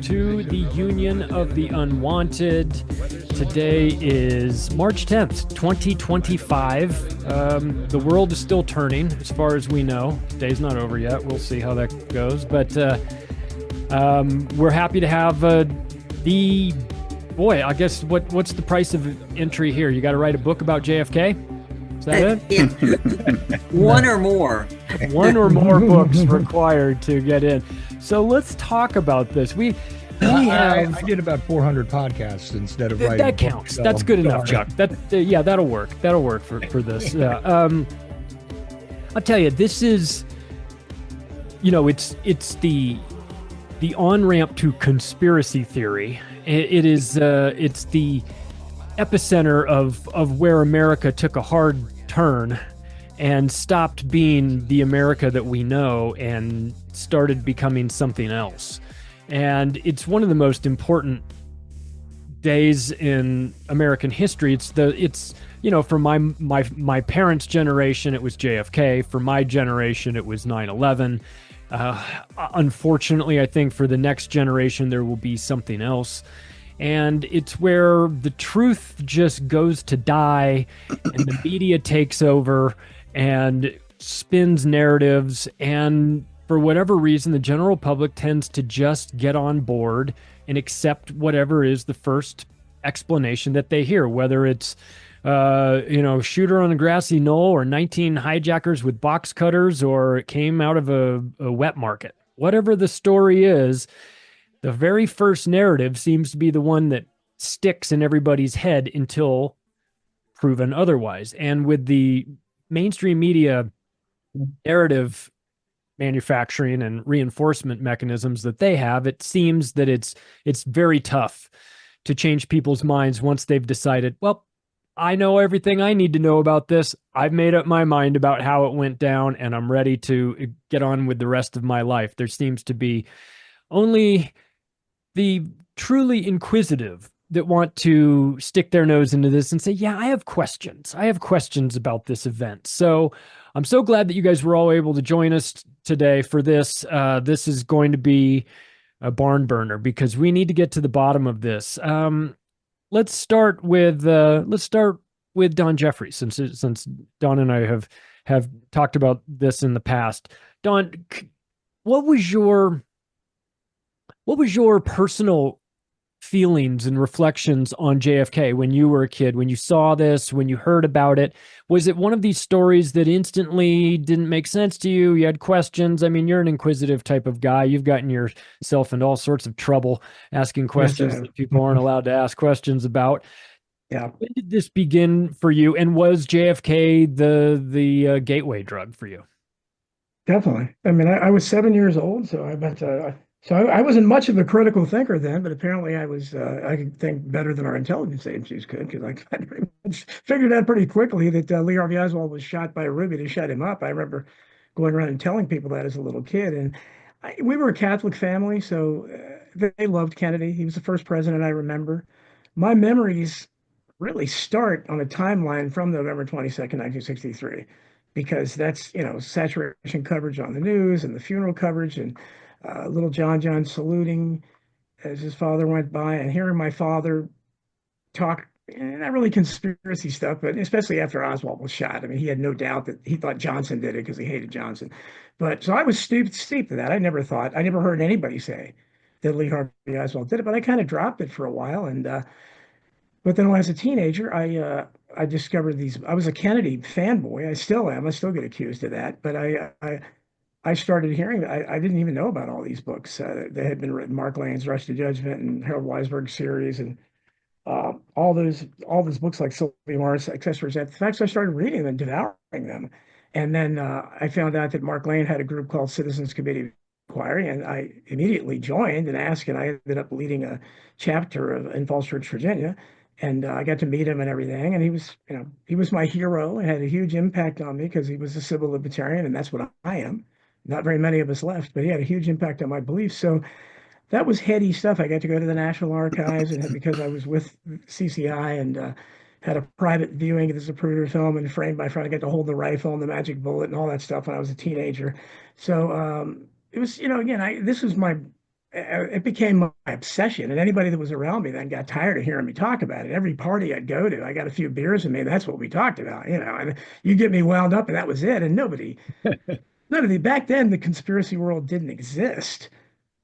to the Union of the Unwanted. Today is March 10th, 2025. The world is still turning as far as we know. Day's not over yet. We'll see how that goes. But we're happy to have I guess what's the price of entry here? You got to write a book about JFK? Is that it? One or more. One or more books required to get in. So let's talk about this. I did about 400 podcasts instead of writing. That counts. So that's good enough, Chuck. That'll work. That'll work for this. Yeah. I'll tell you, this is, it's the on-ramp to conspiracy theory. It's the epicenter of where America took a hard turn and stopped being the America that we know and started becoming something else. And it's one of the most important days in American history. For my parents' generation, it was JFK. For my generation, it was 9/11. Unfortunately, I think for the next generation, there will be something else. And it's where the truth just goes to die and the media takes over and spins narratives. And for whatever reason, the general public tends to just get on board and accept whatever is the first explanation that they hear, whether it's, shooter on a grassy knoll or 19 hijackers with box cutters, or it came out of a wet market. Whatever the story is, the very first narrative seems to be the one that sticks in everybody's head until proven otherwise. And with the mainstream media narrative manufacturing and reinforcement mechanisms that they have, it seems that it's very tough to change people's minds once they've decided, well, I know everything I need to know about this. I've made up my mind about how it went down, and I'm ready to get on with the rest of my life. There seems to be only the truly inquisitive that want to stick their nose into this and say, yeah, I have questions. I have questions about this event. So I'm so glad that you guys were all able to join us today for this. This is going to be a barn burner because we need to get to the bottom of this. Let's start with Don Jeffries, since Don and I have talked about this in the past. Don, what was your personal feelings and reflections on JFK when you were a kid, when you saw this, when you heard about it? Was it one of these stories that instantly didn't make sense to you? You had questions. I mean, you're an inquisitive type of guy. You've gotten yourself into all sorts of trouble asking questions that people aren't allowed to ask questions about. Yeah. When did this begin for you? And was JFK the gateway drug for you? Definitely. I mean, I was 7 years old, so I wasn't much of a critical thinker then, but apparently I could think better than our intelligence agencies could, because I pretty much figured out pretty quickly that Lee Harvey Oswald was shot by Ruby to shut him up. I remember going around and telling people that as a little kid. And we were a Catholic family, so they loved Kennedy. He was the first president I remember. My memories really start on a timeline from November 22nd, 1963, because that's, saturation coverage on the news and the funeral coverage and little John saluting as his father went by, and hearing my father talk, not really conspiracy stuff, but especially after Oswald was shot. I mean, he had no doubt that he thought Johnson did it because he hated Johnson. But so I was steeped to that. I never heard anybody say that Lee Harvey Oswald did it, but I kind of dropped it for a while. And but then when I was a teenager, I discovered these. I was a Kennedy fanboy. I still am. I still get accused of that. But I started hearing that. I didn't even know about all these books that had been written. Mark Lane's Rush to Judgment and Harold Weisberg's series, and all those books like Sylvia Morris, Accessories After the Fact. So I started reading them and devouring them. And then I found out that Mark Lane had a group called Citizens Committee of Inquiry, and I immediately joined and asked, and I ended up leading a chapter in Falls Church, Virginia. And I got to meet him and everything. And he was my hero and had a huge impact on me because he was a civil libertarian, and that's what I am. Not very many of us left, but he had a huge impact on my beliefs. So that was heady stuff. I got to go to the National Archives, and because I was with CCI and had a private viewing of the Zapruder film and frame by frame. I got to hold the rifle and the magic bullet and all that stuff when I was a teenager. So it was, again, this was my it became my obsession. And anybody that was around me then got tired of hearing me talk about it. Every party I'd go to, I got a few beers in me. That's what we talked about, and you get me wound up and that was it. And none of the, back then, the conspiracy world didn't exist.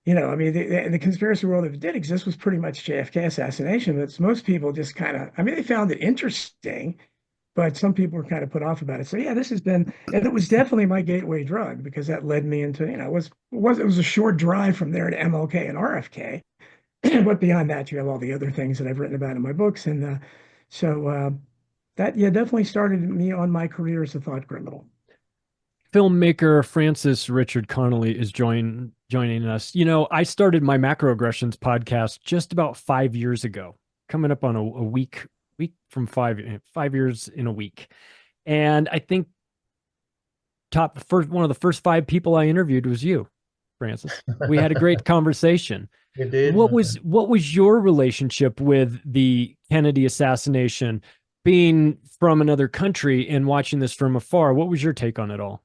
I mean, the conspiracy world, if it did exist, was pretty much JFK assassination. But most people just kind of, I mean, they found it interesting, but some people were kind of put off about it. So yeah, and it was definitely my gateway drug because that led me into, it was a short drive from there to MLK and RFK. But beyond that, you have all the other things that I've written about in my books. And so that, yeah, definitely started me on my career as a thought criminal. Filmmaker Francis Richard Connolly is joining us. I started my macroaggressions podcast just about 5 years ago, coming up on a week from 5 years in a week. And I think one of the first five people I interviewed was you, Francis. We had a great conversation. You did. What was your relationship with the Kennedy assassination, being from another country and watching this from afar? What was your take on it all?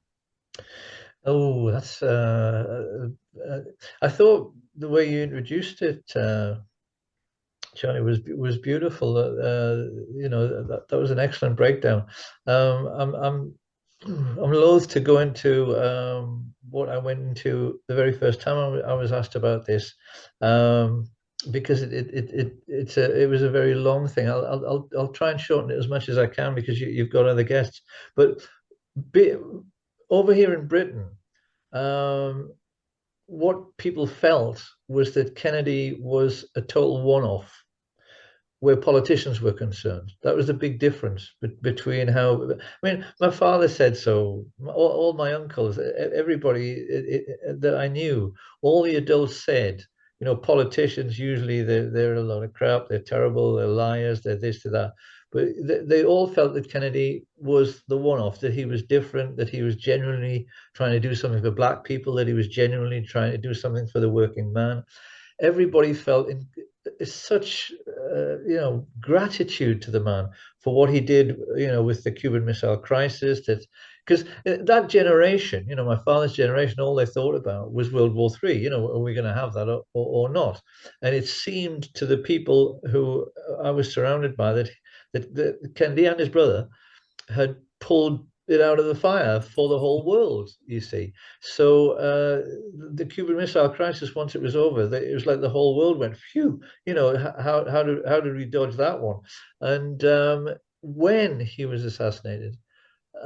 Oh, that's. I thought the way you introduced it, Johnny, was beautiful. That was an excellent breakdown. I'm loath to go into what I went into the very first time I was asked about this, because it was a very long thing. I'll try and shorten it as much as I can because you've got other guests, but be, over here in Britain, what people felt was that Kennedy was a total one-off where politicians were concerned. That was the big difference between how, I mean, my father said so, all my uncles, everybody that I knew, all the adults said, politicians usually they're a lot of crap, they're terrible, they're liars, they're this, they're that. But they all felt that Kennedy was the one-off, that he was different, that he was genuinely trying to do something for black people, that he was genuinely trying to do something for the working man. Everybody felt such gratitude to the man for what he did, with the Cuban Missile Crisis. That because that generation, my father's generation, all they thought about was World War III. Are we going to have that or not? And it seemed to the people who I was surrounded by that Kennedy and his brother had pulled it out of the fire for the whole world, you see. So the Cuban Missile Crisis, once it was over, it was like the whole world went, phew, how did we dodge that one? And when he was assassinated,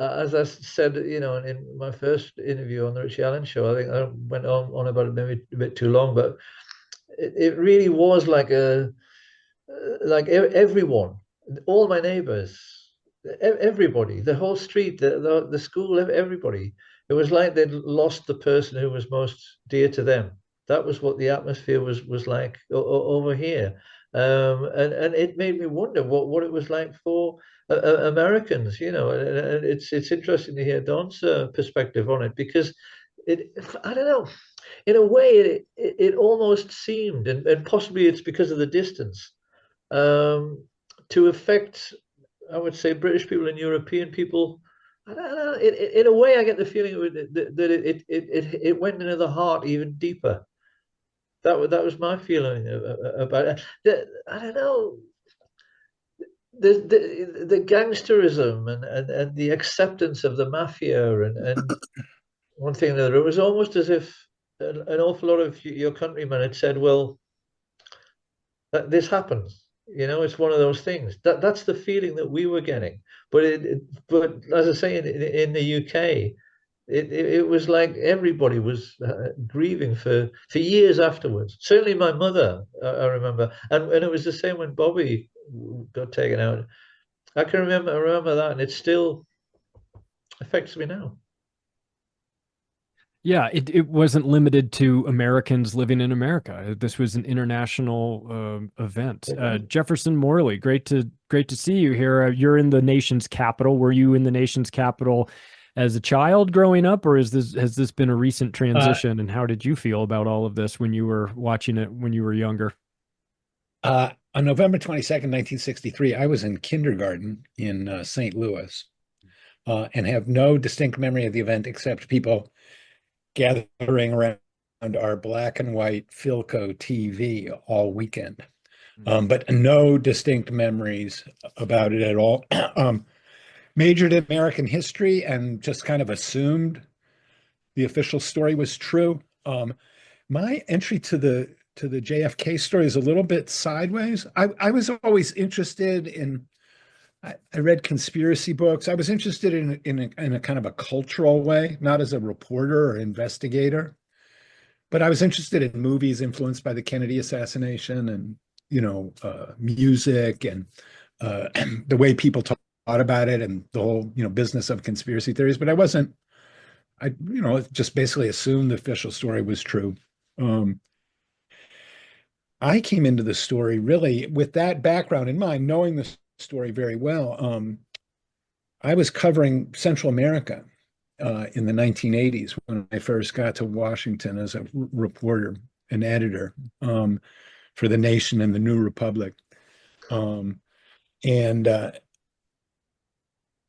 as I said, in my first interview on the Richie Allen show, I think I went on about it maybe a bit too long, but it really was like everyone, all my neighbors, everybody, the whole street, the school, everybody. It was like they'd lost the person who was most dear to them. That was what the atmosphere was like over here, and it made me wonder what it was like for Americans. And it's interesting to hear Don's perspective on it because I don't know, in a way it almost seemed, and possibly it's because of the distance, to affect, I would say, British people and European people. I don't know. In a way, I get the feeling that it went into the heart even deeper. That was my feeling about it. I don't know. The gangsterism and the acceptance of the mafia and one thing or another. It was almost as if an awful lot of your countrymen had said, "Well, this happens." It's one of those things. That's the feeling that we were getting. But as I say, in the UK, it was like everybody was grieving for years afterwards. Certainly, my mother, I remember, and it was the same when Bobby got taken out. I remember that, and it still affects me now. Yeah, it wasn't limited to Americans living in America. This was an international event. Jefferson Morley, great to see you here. You're in the nation's capital. Were you in the nation's capital as a child growing up, or has this been a recent transition? And how did you feel about all of this when you were watching it when you were younger? On November 22nd, 1963, I was in kindergarten in St. Louis, and have no distinct memory of the event except people gathering around our black and white Philco TV all weekend, but no distinct memories about it at all. Majored in American history and just kind of assumed the official story was true. My entry to the JFK story is a little bit sideways. I was always interested in. I read conspiracy books. I was interested in a kind of a cultural way, not as a reporter or investigator, but I was interested in movies influenced by the Kennedy assassination, and music, and the way people thought about it, and the whole business of conspiracy theories. But I just basically assumed the official story was true. I came into the story really with that background in mind, knowing the story very well. I was covering Central America in the 1980s when I first got to Washington as a reporter and editor for The Nation and the New Republic. And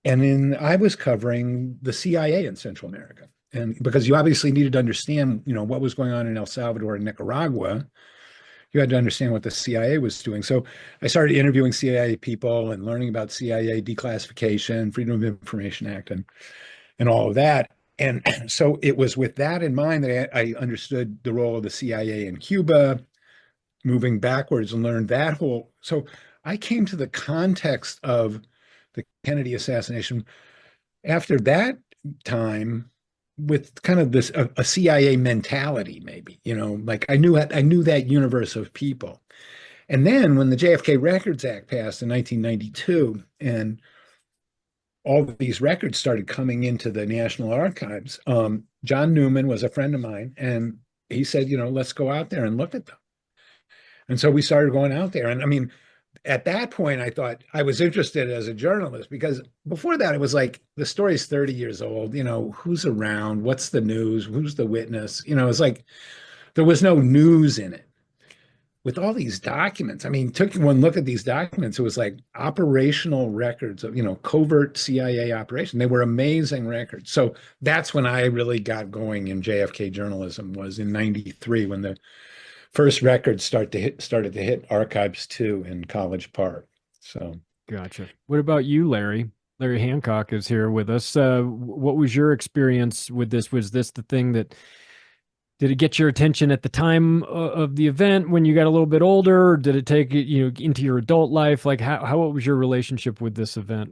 then I was covering the CIA in Central America. And because you obviously needed to understand, what was going on in El Salvador and Nicaragua, you had to understand what the CIA was doing. So I started interviewing CIA people and learning about CIA declassification, Freedom of Information Act, and all of that. And so it was with that in mind that I understood the role of the CIA in Cuba, moving backwards, and learned that whole. So I came to the context of the Kennedy assassination after that time with kind of this a CIA mentality, maybe, like I knew that universe of people. And then when the JFK Records Act passed in 1992, and all of these records started coming into the National Archives, John Newman was a friend of mine, and he said, let's go out there and look at them. And so we started going out there. And I mean, at that point, I thought I was interested as a journalist, because before that, it was like the story's 30 years old. Who's around? What's the news? Who's the witness? It's like there was no news in it. With all these documents, I mean, took one look at these documents, it was like operational records of, covert CIA operation. They were amazing records. So that's when I really got going in JFK journalism, was in 93, when the first records started to hit Archives 2 in College Park. So gotcha. What about you, Larry? Larry Hancock is here with us. What was your experience with this? Was this the thing that did it get your attention at the time of the event when you got a little bit older? Or did it take into your adult life? Like what was your relationship with this event?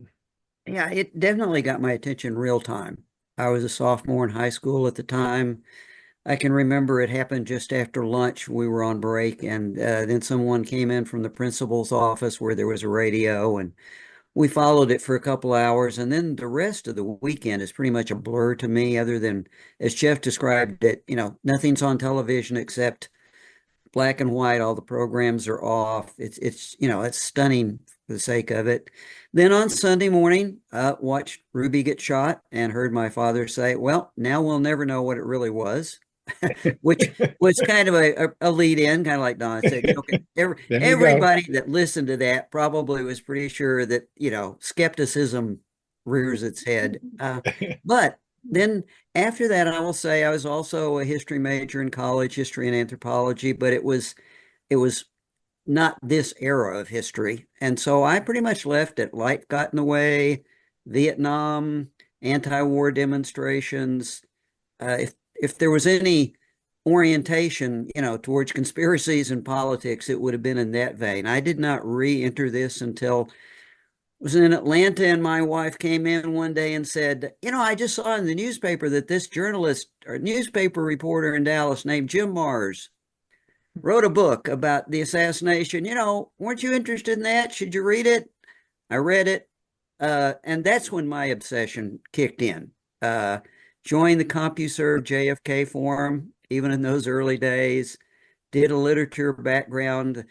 Yeah, it definitely got my attention real time. I was a sophomore in high school at the time. I can remember it happened just after lunch. We were on break, and then someone came in from the principal's office where there was a radio, and we followed it for a couple hours. And then the rest of the weekend is pretty much a blur to me, other than, as Jeff described it, nothing's on television except black and white. All the programs are off. It's stunning for the sake of it. Then on Sunday morning, watched Ruby get shot and heard my father say, "Well, now we'll never know what it really was." Which was kind of a lead in, kind of like Don said. Okay, everybody that listened to that probably was pretty sure that skepticism rears its head. But then after that, I will say I was also a history major in college, history and anthropology, but it was not this era of history, and so I pretty much left it. Life got in the way, Vietnam, anti-war demonstrations. If there was any orientation, towards conspiracies and politics, it would have been in that vein. I did not re-enter this until I was in Atlanta, and my wife came in one day and said, I just saw in the newspaper that this journalist or newspaper reporter in Dallas named Jim Mars wrote a book about the assassination. Weren't you interested in that? Should you read it? I read it. And that's when my obsession kicked in. Joined the CompuServe JFK forum, even in those early days, did a literature background.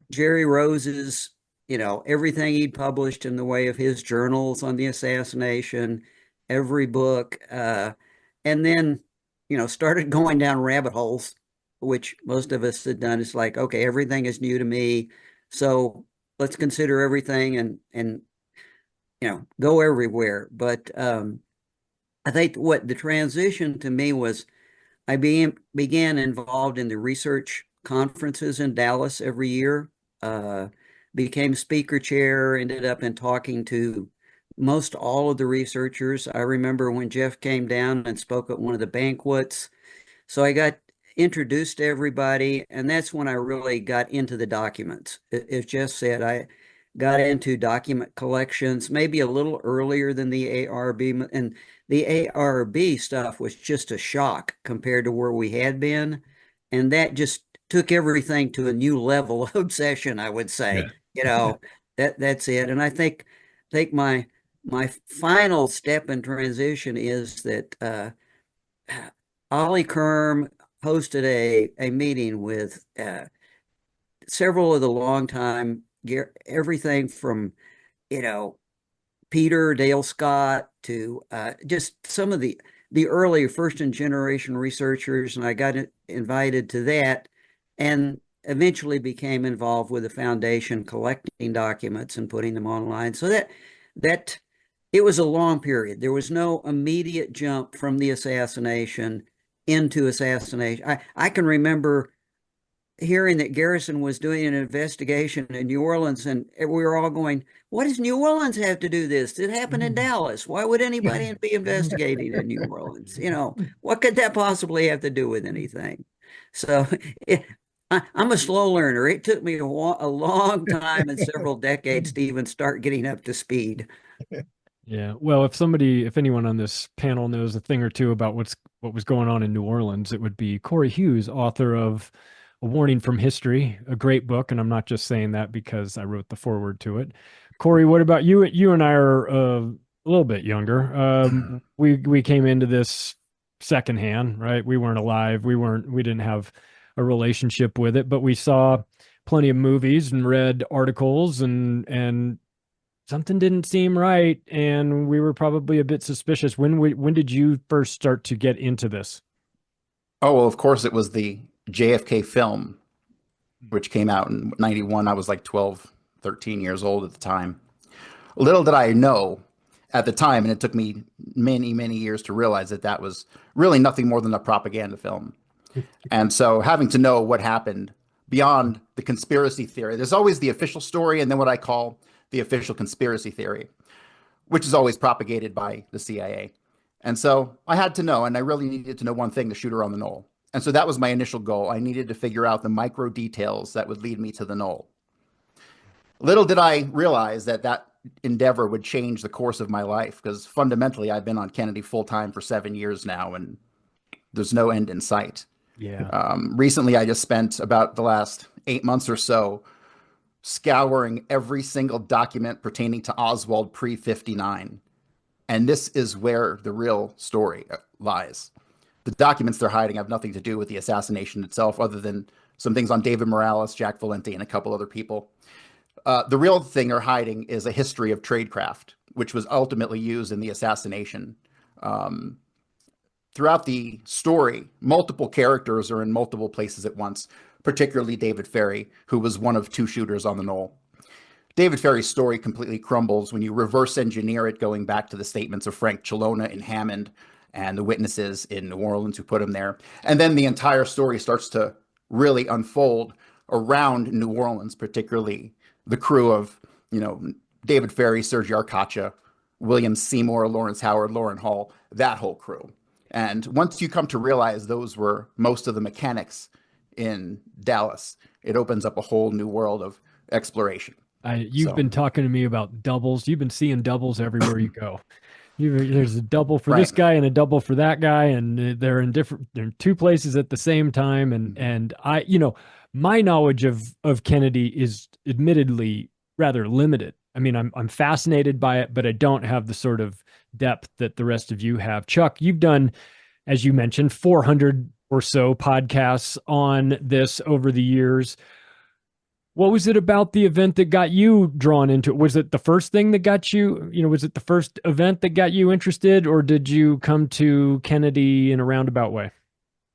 Jerry Rose's, everything he'd published in the way of his journals on the assassination, every book. And then, started going down rabbit holes, which most of us had done. It's like, okay, everything is new to me. So let's consider everything and go everywhere. But I think what the transition to me was I began involved in the research conferences in Dallas every year, became speaker chair, ended up in talking to most all of the researchers. I remember when Jeff came down and spoke at one of the banquets. So I got introduced to everybody, and that's when I really got into the documents. As Jeff said, I got into document collections maybe a little earlier than the ARB, and the ARB stuff was just a shock compared to where we had been, and that just took everything to a new level of obsession, I would say. Yeah. You know, that's it. And I think my final step in transition is that Ollie Kerm hosted a meeting with several of the longtime, everything from, you know, Peter, Dale Scott to just some of the early first and generation researchers, and I got invited to that, and eventually became involved with the foundation collecting documents and putting them online. So that it was a long period. There was no immediate jump from the assassination into assassination. I can remember hearing that Garrison was doing an investigation in New Orleans, and we were all going, what does New Orleans have to do this? It happened in Dallas. Why would anybody be investigating in New Orleans? You know, what could that possibly have to do with anything? So I'm a slow learner. It took me a long time and several decades to even start getting up to speed. Yeah. Well, if anyone on this panel knows a thing or two about what was going on in New Orleans, it would be Corey Hughes, author of A Warning from History, a great book. And I'm not just saying that because I wrote the foreword to it. Corey, what about you? You and I are a little bit younger. We came into this secondhand, right? We weren't alive. We didn't have a relationship with it, but we saw plenty of movies and read articles, and something didn't seem right, and we were probably a bit suspicious. When did you first start to get into this? Oh, well, of course, it was the JFK film, which came out in 91. I was like 12, 13 years old at the time. Little did I know at the time, and it took me many, many years to realize that that was really nothing more than a propaganda film. And so having to know what happened beyond the conspiracy theory, there's always the official story and then what I call the official conspiracy theory, which is always propagated by the CIA. And so I had to know, and I really needed to know one thing to shoot her on the knoll. And so that was my initial goal. I needed to figure out the micro details that would lead me to the knoll. Little did I realize that that endeavor would change the course of my life, because fundamentally I've been on Kennedy full time for 7 years now, and there's no end in sight. Yeah. Recently, I just spent about the last 8 months or so scouring every single document pertaining to Oswald pre-59. And this is where the real story lies. The documents they're hiding have nothing to do with the assassination itself, other than some things on David Morales, Jack Valenti, and a couple other people. The real thing they're hiding is a history of tradecraft, which was ultimately used in the assassination. Throughout the story, multiple characters are in multiple places at once, particularly David Ferry, who was one of two shooters on the knoll. David Ferry's story completely crumbles when you reverse engineer it, going back to the statements of Frank Chilona in Hammond and the witnesses in New Orleans who put him there. And then the entire story starts to really unfold around New Orleans, particularly the crew of, David Ferry, Sergei Arcacha, William Seymour, Lawrence Howard, Lauren Hall, that whole crew. And once you come to realize those were most of the mechanics in Dallas, it opens up a whole new world of exploration. You've been talking to me about doubles. You've been seeing doubles everywhere you go. There's a double for this guy and a double for that guy, and they're in two places at the same time. And I, my knowledge of Kennedy is admittedly rather limited. I mean, I'm fascinated by it, but I don't have the sort of depth that the rest of you have. Chuck, you've done, as you mentioned, 400 or so podcasts on this over the years. What was it about the event that got you drawn into it? Was it the first thing that got you, was it the first event that got you interested, or did you come to Kennedy in a roundabout way?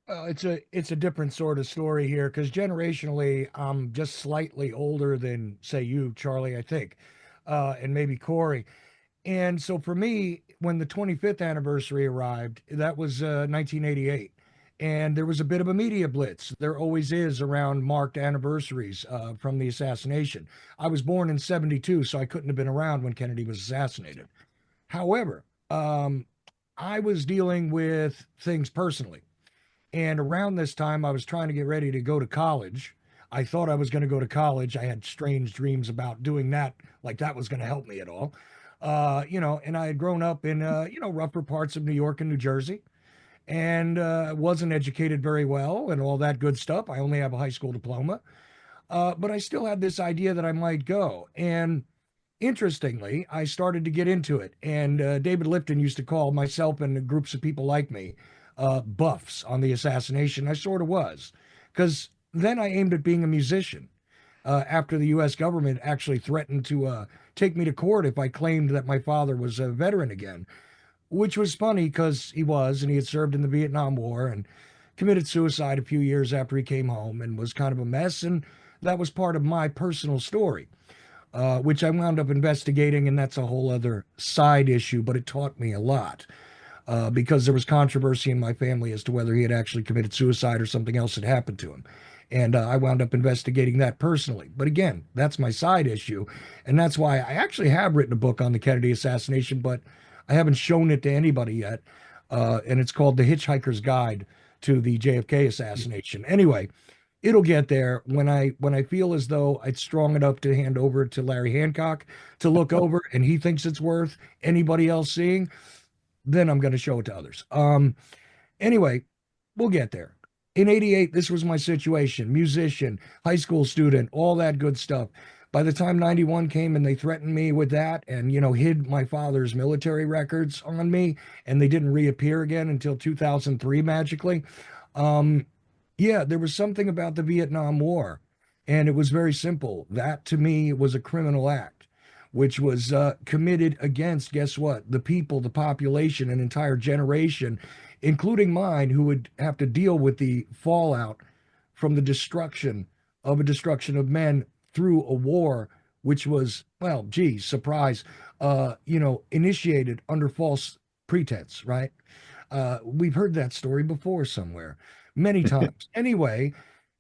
It's a different sort of story here, because generationally, I'm just slightly older than, say, you, Charlie, I think, and maybe Corey. And so for me, when the 25th anniversary arrived, that was 1988. And there was a bit of a media blitz. There always is around marked anniversaries from the assassination. I was born in 72, so I couldn't have been around when Kennedy was assassinated. However, I was dealing with things personally. And around this time, I was trying to get ready to go to college. I thought I was going to go to college. I had strange dreams about doing that, like that was going to help me at all. And I had grown up in, rougher parts of New York and New Jersey, and wasn't educated very well and all that good stuff. I only have a high school diploma, but I still had this idea that I might go. And interestingly, I started to get into it. And David Lipton used to call myself and groups of people like me buffs on the assassination. I sort of was, because then I aimed at being a musician. After the U.S. government actually threatened to take me to court if I claimed that my father was a veteran again, which was funny because he was, and he had served in the Vietnam War and committed suicide a few years after he came home and was kind of a mess. And that was part of my personal story, which I wound up investigating. And that's a whole other side issue, but it taught me a lot. Because there was controversy in my family as to whether he had actually committed suicide or something else had happened to him. And I wound up investigating that personally. But again, that's my side issue. And that's why I actually have written a book on the Kennedy assassination, but I haven't shown it to anybody yet. And it's called The Hitchhiker's Guide to the JFK Assassination. Anyway, it'll get there when I feel as though it's strong enough to hand over to Larry Hancock to look over and he thinks it's worth anybody else seeing. Then I'm going to show it to others. Anyway, we'll get there. In 88, this was my situation, musician, high school student, all that good stuff. By the time 91 came and they threatened me with that and, hid my father's military records on me and they didn't reappear again until 2003 magically. There was something about the Vietnam War, and it was very simple. That to me was a criminal act, which was committed against, guess what? The people, the population, an entire generation, including mine, who would have to deal with the fallout from the destruction of men through a war, which was, well, geez, surprise, initiated under false pretense, right? We've heard that story before somewhere, many times. Anyway,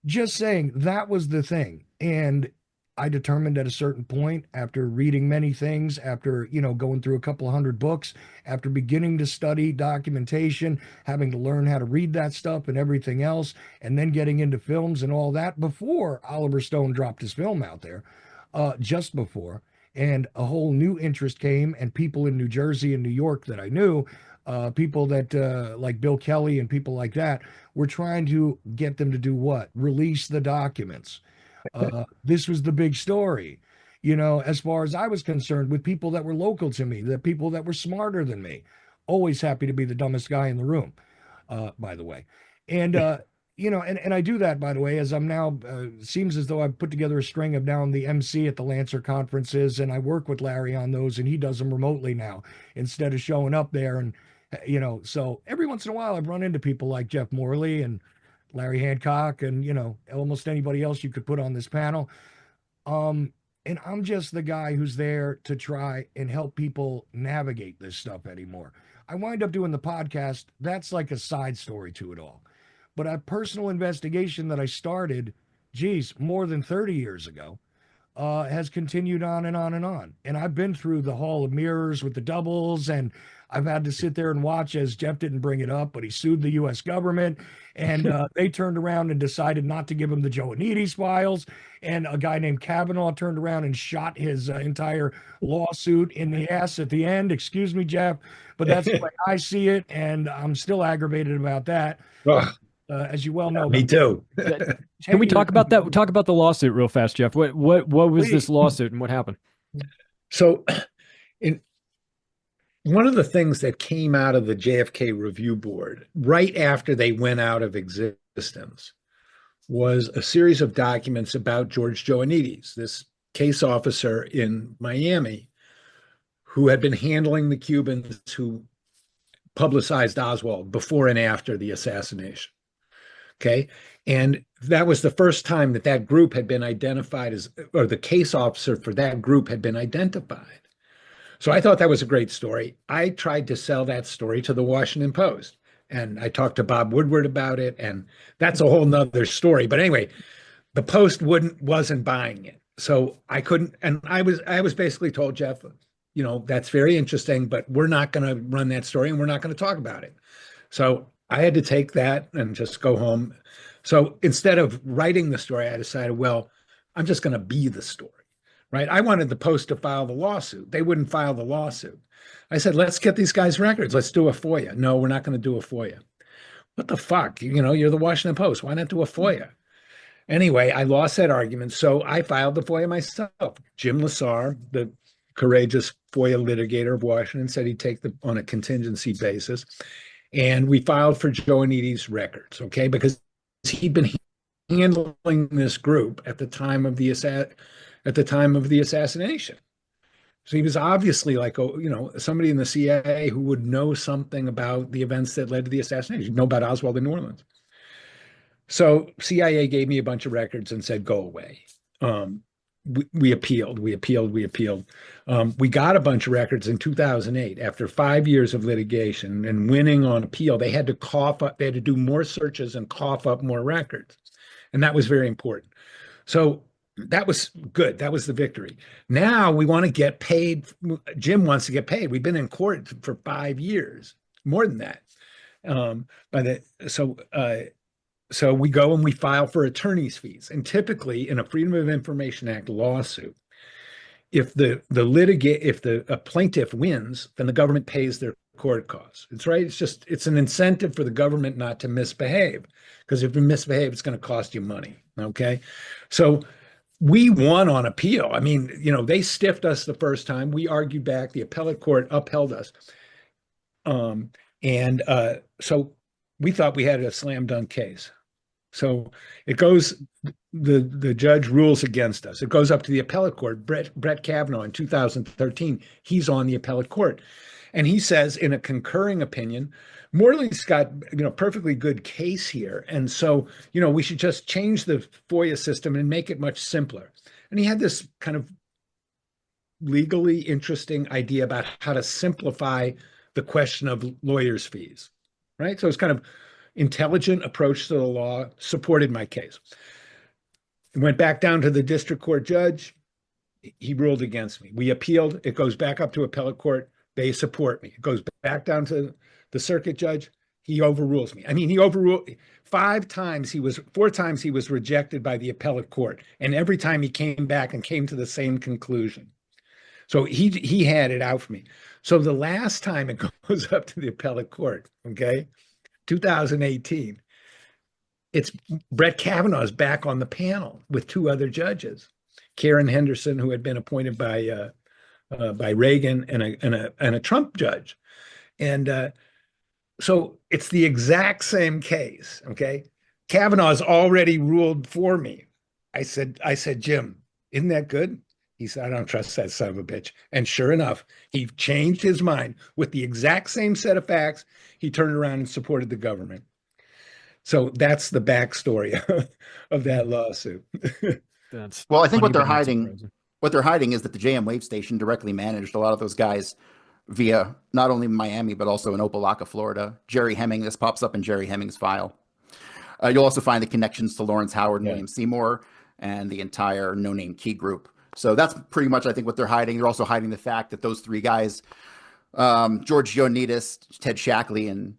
just saying that was the thing. And I determined at a certain point, after reading many things, after, going through a couple of hundred books, after beginning to study documentation, having to learn how to read that stuff and everything else, and then getting into films and all that before Oliver Stone dropped his film out there, just before, and a whole new interest came, and people in New Jersey and New York that I knew, people that like Bill Kelly and people like that, were trying to get them to do what? Release the documents. This was the big story, as far as I was concerned, with people that were local to me, the people that were smarter than me. Always happy to be the dumbest guy in the room, by the way. And, and I do that, by the way, as I'm now, seems as though I've put together a string of now I'm the MC at the Lancer conferences, and I work with Larry on those, and he does them remotely now instead of showing up there. And, so every once in a while I've run into people like Jeff Morley and Larry Hancock and, almost anybody else you could put on this panel. And I'm just the guy who's there to try and help people navigate this stuff anymore. I wind up doing the podcast. That's like a side story to it all. But a personal investigation that I started, more than 30 years ago, has continued on and on and on. And I've been through the Hall of Mirrors with the doubles, and I've had to sit there and watch, as Jeff didn't bring it up, but he sued the U.S. government, and they turned around and decided not to give him the Joannides files. And a guy named Kavanaugh turned around and shot his entire lawsuit in the ass at the end. Excuse me, Jeff, but that's the way I see it, and I'm still aggravated about that. As you well know. Me too. Can we talk about that? Talk about the lawsuit real fast, Jeff. What was Please. this lawsuit and what happened? So, one of the things that came out of the JFK Review Board right after they went out of existence was a series of documents about George Joannides, this case officer in Miami who had been handling the Cubans who publicized Oswald before and after the assassination. Okay. And that was the first time that group had been identified as, or the case officer for that group had been identified. So I thought that was a great story. I tried to sell that story to the Washington Post. And I talked to Bob Woodward about it, and that's a whole nother story. But anyway, the Post wasn't buying it. So I couldn't, and I was basically told, Jeff, that's very interesting, but we're not going to run that story and we're not going to talk about it. So I had to take that and just go home. So instead of writing the story, I decided, well, I'm just going to be the story, right? I wanted the Post to file the lawsuit. They wouldn't file the lawsuit. I said, let's get these guys records. Let's do a FOIA. No, we're not going to do a FOIA. What the fuck? You're the Washington Post. Why not do a FOIA? Anyway, I lost that argument. So I filed the FOIA myself. Jim Lassar, the courageous FOIA litigator of Washington, said he'd take on a contingency basis. And we filed for Joannetti's records, okay? Because he'd been handling this group at the time of the assassination. So he was obviously like, somebody in the CIA who would know something about the events that led to the assassination, know about Oswald in New Orleans. So CIA gave me a bunch of records and said, go away. We appealed. We got a bunch of records in 2008 after 5 years of litigation and winning on appeal. They had to do more searches and cough up more records. And that was very important. So that was good. That was the victory. Now we want to get paid. Jim wants to get paid. We've been in court for 5 years, more than that. So we go and we file for attorney's fees. And typically in a Freedom of Information Act lawsuit, if a plaintiff wins, then the government pays their court costs. It's right. It's an incentive for the government not to misbehave, because if you misbehave, it's going to cost you money. Okay. So we won on appeal. I mean, they stiffed us the first time. We argued back. The appellate court upheld us. So we thought we had a slam dunk case. So it goes, the judge rules against us. It goes up to the appellate court. Brett Kavanaugh in 2013, he's on the appellate court. And he says in a concurring opinion, Morley's got, perfectly good case here. And so, we should just change the FOIA system and make it much simpler. And he had this kind of legally interesting idea about how to simplify the question of lawyers' fees, right? So it's kind of intelligent approach to the law, supported my case. It went back down to the district court judge. He ruled against me. We appealed. It goes back up to appellate court. They support me. It goes back down to the circuit judge. He overrules me. I mean, he overruled 4 times he was rejected by the appellate court. And every time he came back and came to the same conclusion. So he had it out for me. So the last time it goes up to the appellate court, okay, 2018, it's Brett Kavanaugh's back on the panel with 2 other judges, Karen Henderson, who had been appointed by Reagan, and a Trump judge. And so it's the exact same case. Okay. Kavanaugh's already ruled for me. I said, Jim, isn't that good? He said, I don't trust that son of a bitch. And sure enough, he changed his mind with the exact same set of facts. He turned around and supported the government. So that's the backstory of that lawsuit. Well, I think what they're hiding is that the JM Wave Station directly managed a lot of those guys via not only Miami, but also in Opelika, Florida. Jerry Hemming, this pops up in Jerry Hemming's file. You'll also find the connections to Lawrence Howard and William Seymour and the entire No Name Key group. So that's pretty much, I think, what they're hiding. They're also hiding the fact that those 3 guys, George Ioannidis, Ted Shackley, and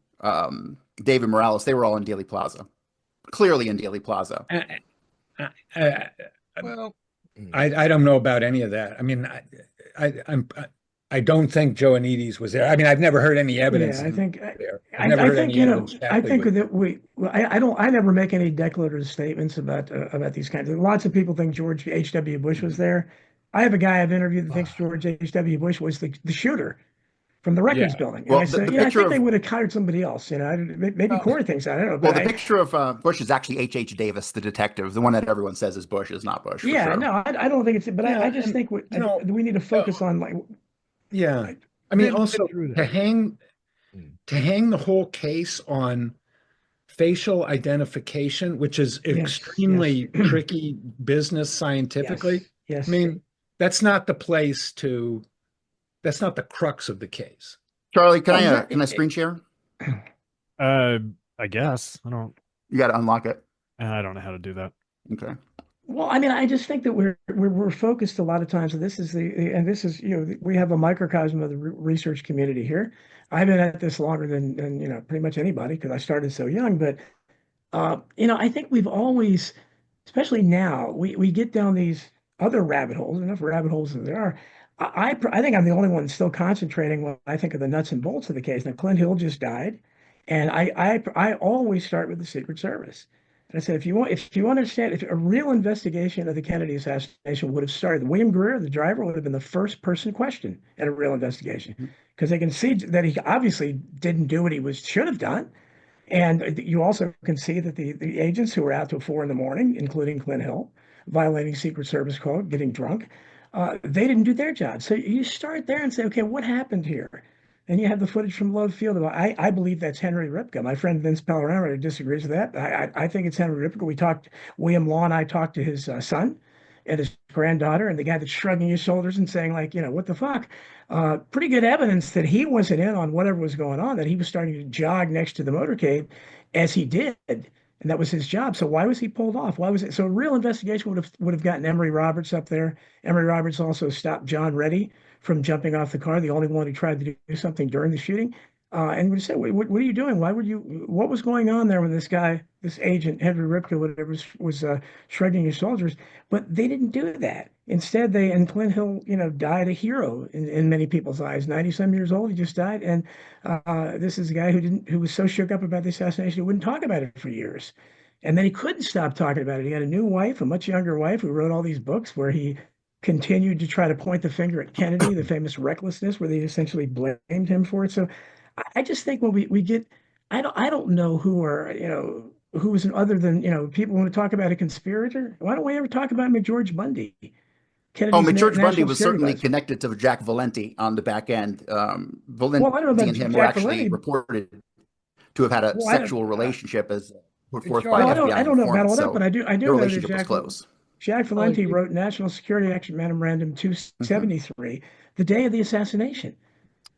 David Morales, they were all in Dealey Plaza. Clearly in Dealey Plaza. Well, I don't know about any of that. I mean, I don't think Ioannidis was there. I mean, I've never heard any evidence. Yeah, I think I think that I never make any declarative statements about these kinds of. Lots of people think George H.W. Bush was there. I have a guy I've interviewed that thinks George H.W. Bush was the shooter from the records building. And well, I said, I think they would have hired somebody else. Maybe Corey thinks that. I don't know. Well, the picture of Bush is actually H.H. Davis, the detective. The one that everyone says is Bush is not Bush. Yeah, sure. no, I don't think it's. But I just think we need to focus on like. Yeah, I mean, also to hang the whole case on facial identification, which is extremely tricky business scientifically. Yes. I mean, that's not the place to. That's not the crux of the case. Charlie, can I screen share? I guess You got to unlock it. I don't know how to do that. Okay. Well, I mean, I just think that we're focused a lot of times, and this is we have a microcosm of the research community here. I've been at this longer than pretty much anybody because I started so young. But I think we've always, especially now, we get down these other rabbit holes, enough rabbit holes as there are. I think I'm the only one still concentrating when I think of the nuts and bolts of the case. Now, Clint Hill just died, and I always start with the Secret Service. And I said, if you want to understand, if a real investigation of the Kennedy assassination would have started, William Greer, the driver, would have been the first person questioned at a real investigation because they can see that he obviously didn't do what he should have done. And you also can see that the agents who were out till 4 a.m, including Clint Hill, violating Secret Service code, getting drunk, they didn't do their job. So you start there and say, okay, what happened here? And you have the footage from Love Field. I believe that's Henry Ripka. My friend Vince Pellerano disagrees with that. I think it's Henry Ripka. William Law and I talked to his son and his granddaughter, and the guy that's shrugging his shoulders and saying, like, what the fuck? Pretty good evidence that he wasn't in on whatever was going on, that he was starting to jog next to the motorcade as he did. And that was his job. So why was he pulled off? Why was it? So a real investigation would have gotten Emory Roberts up there. Emory Roberts also stopped John Reddy from jumping off the car, the only one who tried to do something during the shooting. And we said, what are you doing? What was going on there when this agent, Henry Ripka, whatever, was shrugging his shoulders? But they didn't do that. Instead, and Clint Hill, died a hero in many people's eyes. 90-some years old, he just died. And this is a guy who was so shook up about the assassination, he wouldn't talk about it for years. And then he couldn't stop talking about it. He had a new wife, a much younger wife, who wrote all these books where he continued to try to point the finger at Kennedy, the famous recklessness, where they essentially blamed him for it. So I just think when we get, I don't know who is other than, people want to talk about a conspirator. Why don't we ever talk about McGeorge Bundy? Kennedy's McGeorge Bundy was certainly advisor. connected to Jack Valenti on the back end. Valenti Well, I don't know about and him Jack were actually Valenti. reported to have had a Well, sexual relationship as put forth by Well, FBI I don't know about all informants. that, So but I do their know that relationship was close. Jack Valenti wrote National Security Action Memorandum 273 the day of the assassination.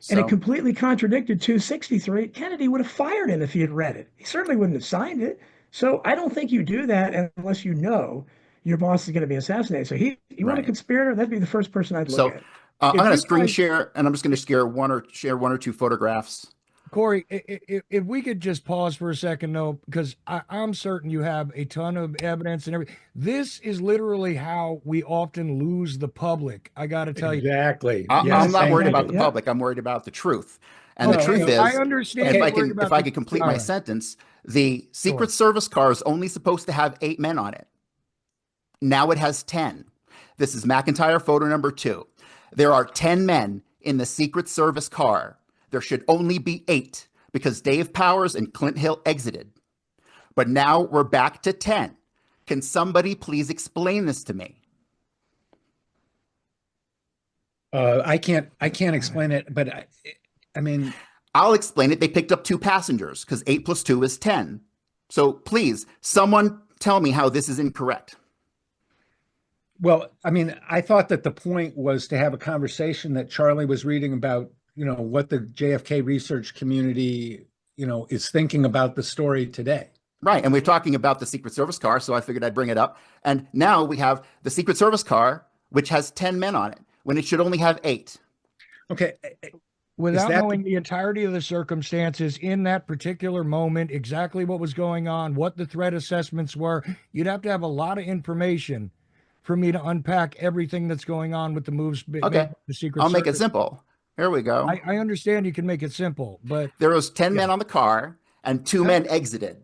And it So, completely contradicted 263. Kennedy would have fired him if he had read it. He certainly wouldn't have signed it. So I don't think you do that unless you know your boss is going to be assassinated. So you want a right. conspirator? That'd be the first person I'd look So at. I'm If going to you screen guys- share, and I'm just going to share one or two photographs. Corey, if we could just pause for a second, though, because I'm certain you have a ton of evidence and everything. This is literally how we often lose the public. I got to tell you. Exactly. I'm Yes, not thank worried you. about the Yeah. public. I'm worried about the truth. And the Well, truth okay, is, I understand. if you're worried about I the- could complete all my right. sentence, the Secret Service car is only supposed to have 8 men on it. Now it has 10. This is McIntyre photo number 2. There are 10 men in the Secret Service car. There should only be 8 because Dave Powers and Clint Hill exited. But now we're back to 10. Can somebody please explain this to me? I can't explain it, but I mean, I'll explain it. They picked up 2 passengers because 8 plus 2 is 10. So please, someone tell me how this is incorrect. well, I mean, I thought that the point was to have a conversation that Charlie was reading about, what the JFK research community, is thinking about the story today. Right. And we're talking about the Secret Service car, so I figured I'd bring it up. And now we have the Secret Service car, which has 10 men on it, when it should only have 8. Okay. Without that knowing the entirety of the circumstances in that particular moment, exactly what was going on, what the threat assessments were, you'd have to have a lot of information for me to unpack everything that's going on with the moves. Made Okay. by the Secret I'll make it Service. simple. Here we go. I understand you can make it simple, but There was 10 men Yeah. on the car and 2 men exited.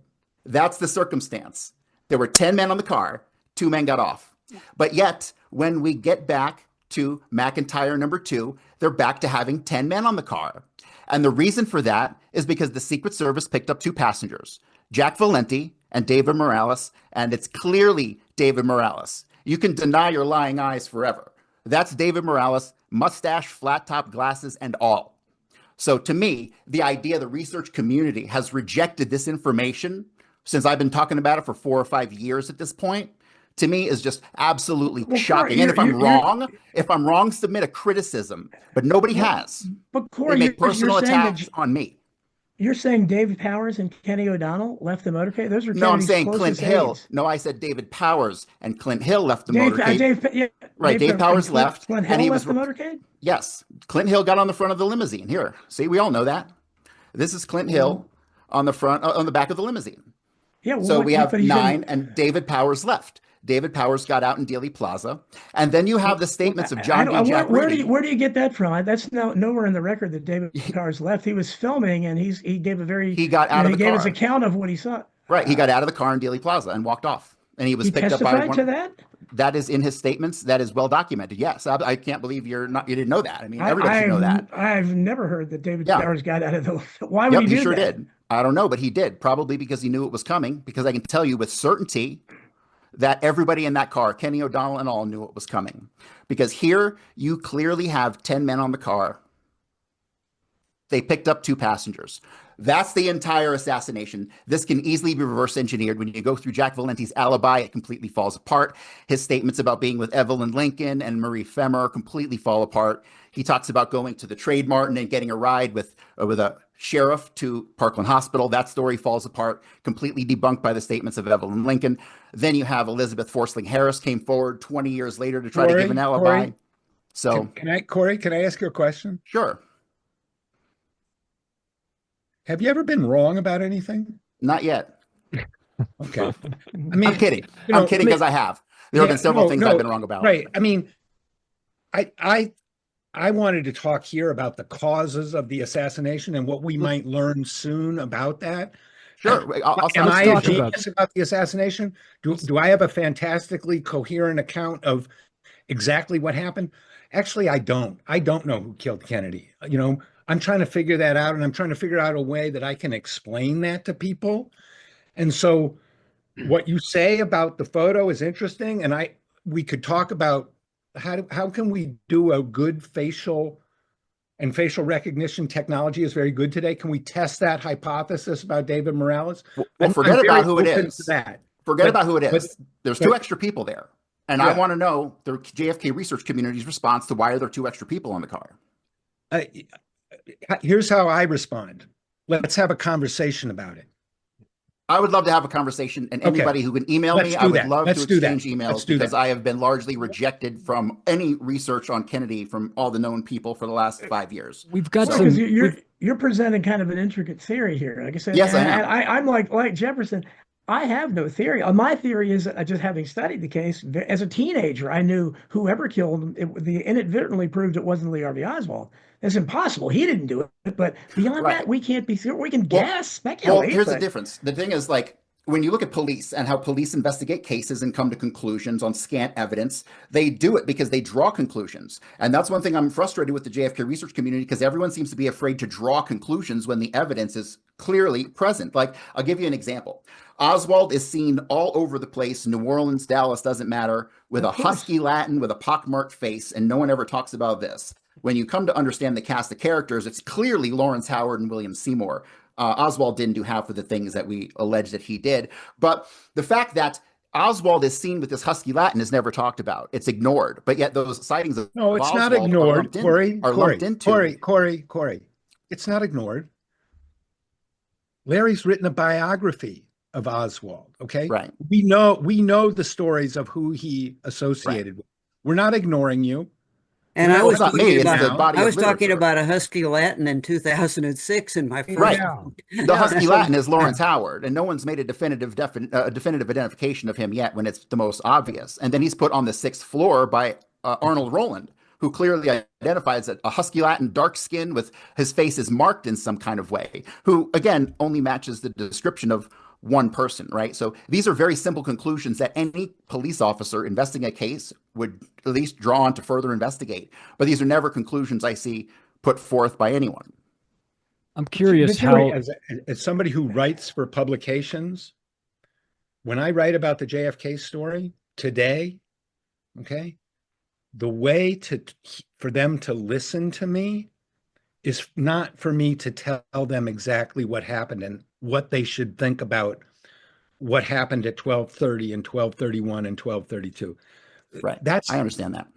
That's the circumstance. There were 10 men on the car, 2 men got off. But yet, when we get back to McIntyre number 2, they're back to having 10 men on the car. And the reason for that is because the Secret Service picked up 2 passengers, Jack Valenti and David Morales, and it's clearly David Morales. You can deny your lying eyes forever. That's David Morales, mustache, flat top glasses, and all. So to me, the idea the research community has rejected this information since I've been talking about it for 4 or 5 years at this point, to me is just absolutely Well, shocking. Corey, And if I'm wrong, submit a criticism. But nobody has. But They Corey, make personal you're saying attacks on me. you're saying David Powers and Kenny O'Donnell left the motorcade? Those are No, I'm Kennedy's saying Clint closest Hill. aides. No, I said David Powers and Clint Hill left the motorcade. Right, Dave And Powers left, Clint and Hill he left was the motorcade? yes. Clint Hill got on the front of the limousine. Here, see, we all know that. This is Clint Hill on the front, on the back of the limousine. Yeah. Well, So we have but he 9, and David Powers left. David Powers got out in Dealey Plaza, and then you have the statements of John D. Jack Rudy. Where do you get that from? That's nowhere in the record that David Powers left. He was filming, and he gave a very He got out of the he gave car. his account of what he saw. Right, he got out of the car in Dealey Plaza and walked off, and he was He picked up by testified one. to that? That is in his statements. That is well documented. Yes, I can't believe you didn't know that. I mean, everybody should know that. I've never heard that David Powers got out of the. Why would Yep, he do he sure that? did. I don't know, but he did, probably because he knew it was coming. Because I can tell you with certainty that everybody in that car, Kenny O'Donnell and all, knew it was coming. Because here you clearly have 10 men on the car. They picked up 2 passengers. That's the entire assassination. This can easily be reverse engineered. When you go through Jack Valenti's alibi, it completely falls apart. His statements about being with Evelyn Lincoln and Marie Femmer completely fall apart. He talks about going to the Trade Mart and getting a ride with a sheriff to Parkland Hospital. That story falls apart, completely debunked by the statements of Evelyn Lincoln. Then you have Elizabeth Forsling Harris came forward 20 years later to try to give an alibi. Corey, So, Corey, can I ask you a question? sure, Have you ever been wrong about anything? not yet. Okay. I mean, I'm kidding. you know, I'm kidding because I have. There have been several things I've been wrong about. Right. I mean, I wanted to talk here about the causes of the assassination and what we might learn soon about that. Sure. Am I a talk about genius about the assassination? Do I have a fantastically coherent account of exactly what happened? Actually, I don't. I don't know who killed Kennedy. You know, I'm trying to figure that out, and I'm trying to figure out a way that I can explain that to people. And so what you say about the photo is interesting, and we could talk about how can we do a good facial recognition technology is very good today. Can we test that hypothesis about David Morales? Well, forget about who it is. Forget But- about who it is. but- There's but- 2 extra people there. And I Yeah. want to know the JFK research community's response to why are there 2 extra people on the car? Here's how I respond. Let's have a conversation about it. I would love to have a conversation, and anybody who can email Let's me, do I would that. love Let's to do that. exchange emails Let's do because that. I have been largely rejected from any research on Kennedy from all the known people for the last 5 years. We've got Because some. you're presenting kind of an intricate theory here. Like I said, Yes, I am. and I'm like Jefferson. I have no theory. My theory is just having studied the case as a teenager, I knew whoever killed him, it inadvertently proved it wasn't Lee Harvey Oswald. It's impossible. He didn't do it. But beyond Right. that, we can't be sure. We can Well- guess, speculate. Well, here's the but- difference. The thing is, like, when you look at police and how police investigate cases and come to conclusions on scant evidence, they do it because they draw conclusions. And that's one thing I'm frustrated with the JFK research community, because everyone seems to be afraid to draw conclusions when the evidence is clearly present. Like, I'll give you an example. Oswald is seen all over the place, New Orleans, Dallas, doesn't matter, with a husky Latin with a pockmarked face, and no one ever talks about this. When you come to understand the cast of characters, it's clearly Lawrence Howard and William Seymour. Oswald didn't do half of the things that we allege that he did. But the fact that Oswald is seen with this husky Latin is never talked about. It's ignored. But yet those sightings of No, it's not Oswald ignored, Corey. lumped into. Corey. It's not ignored. Larry's written a biography of Oswald. Okay. Right. We know the stories of who he associated with. We're not ignoring you. And I No, was it's not talking me, it's about, the body I of was talking literature. about a husky Latin in 2006 in my first. Right. Yeah. The husky Latin is Lawrence Howard, and no one's made a definitive identification of him yet when it's the most obvious. And then he's put on the 6th floor by Arnold Roland, who clearly identifies a husky Latin, dark skin with his face is marked in some kind of way, who, again, only matches the description of one person, right? So these are very simple conclusions that any police officer investigating a case would at least draw on to further investigate. But these are never conclusions I see put forth by anyone. I'm curious But Corey, how. as somebody who writes for publications, when I write about the JFK story today, okay, the way for them to listen to me is not for me to tell them exactly what happened and what they should think about what happened at 12:30 and 12:31 and 12:32. Right. That's I understand that.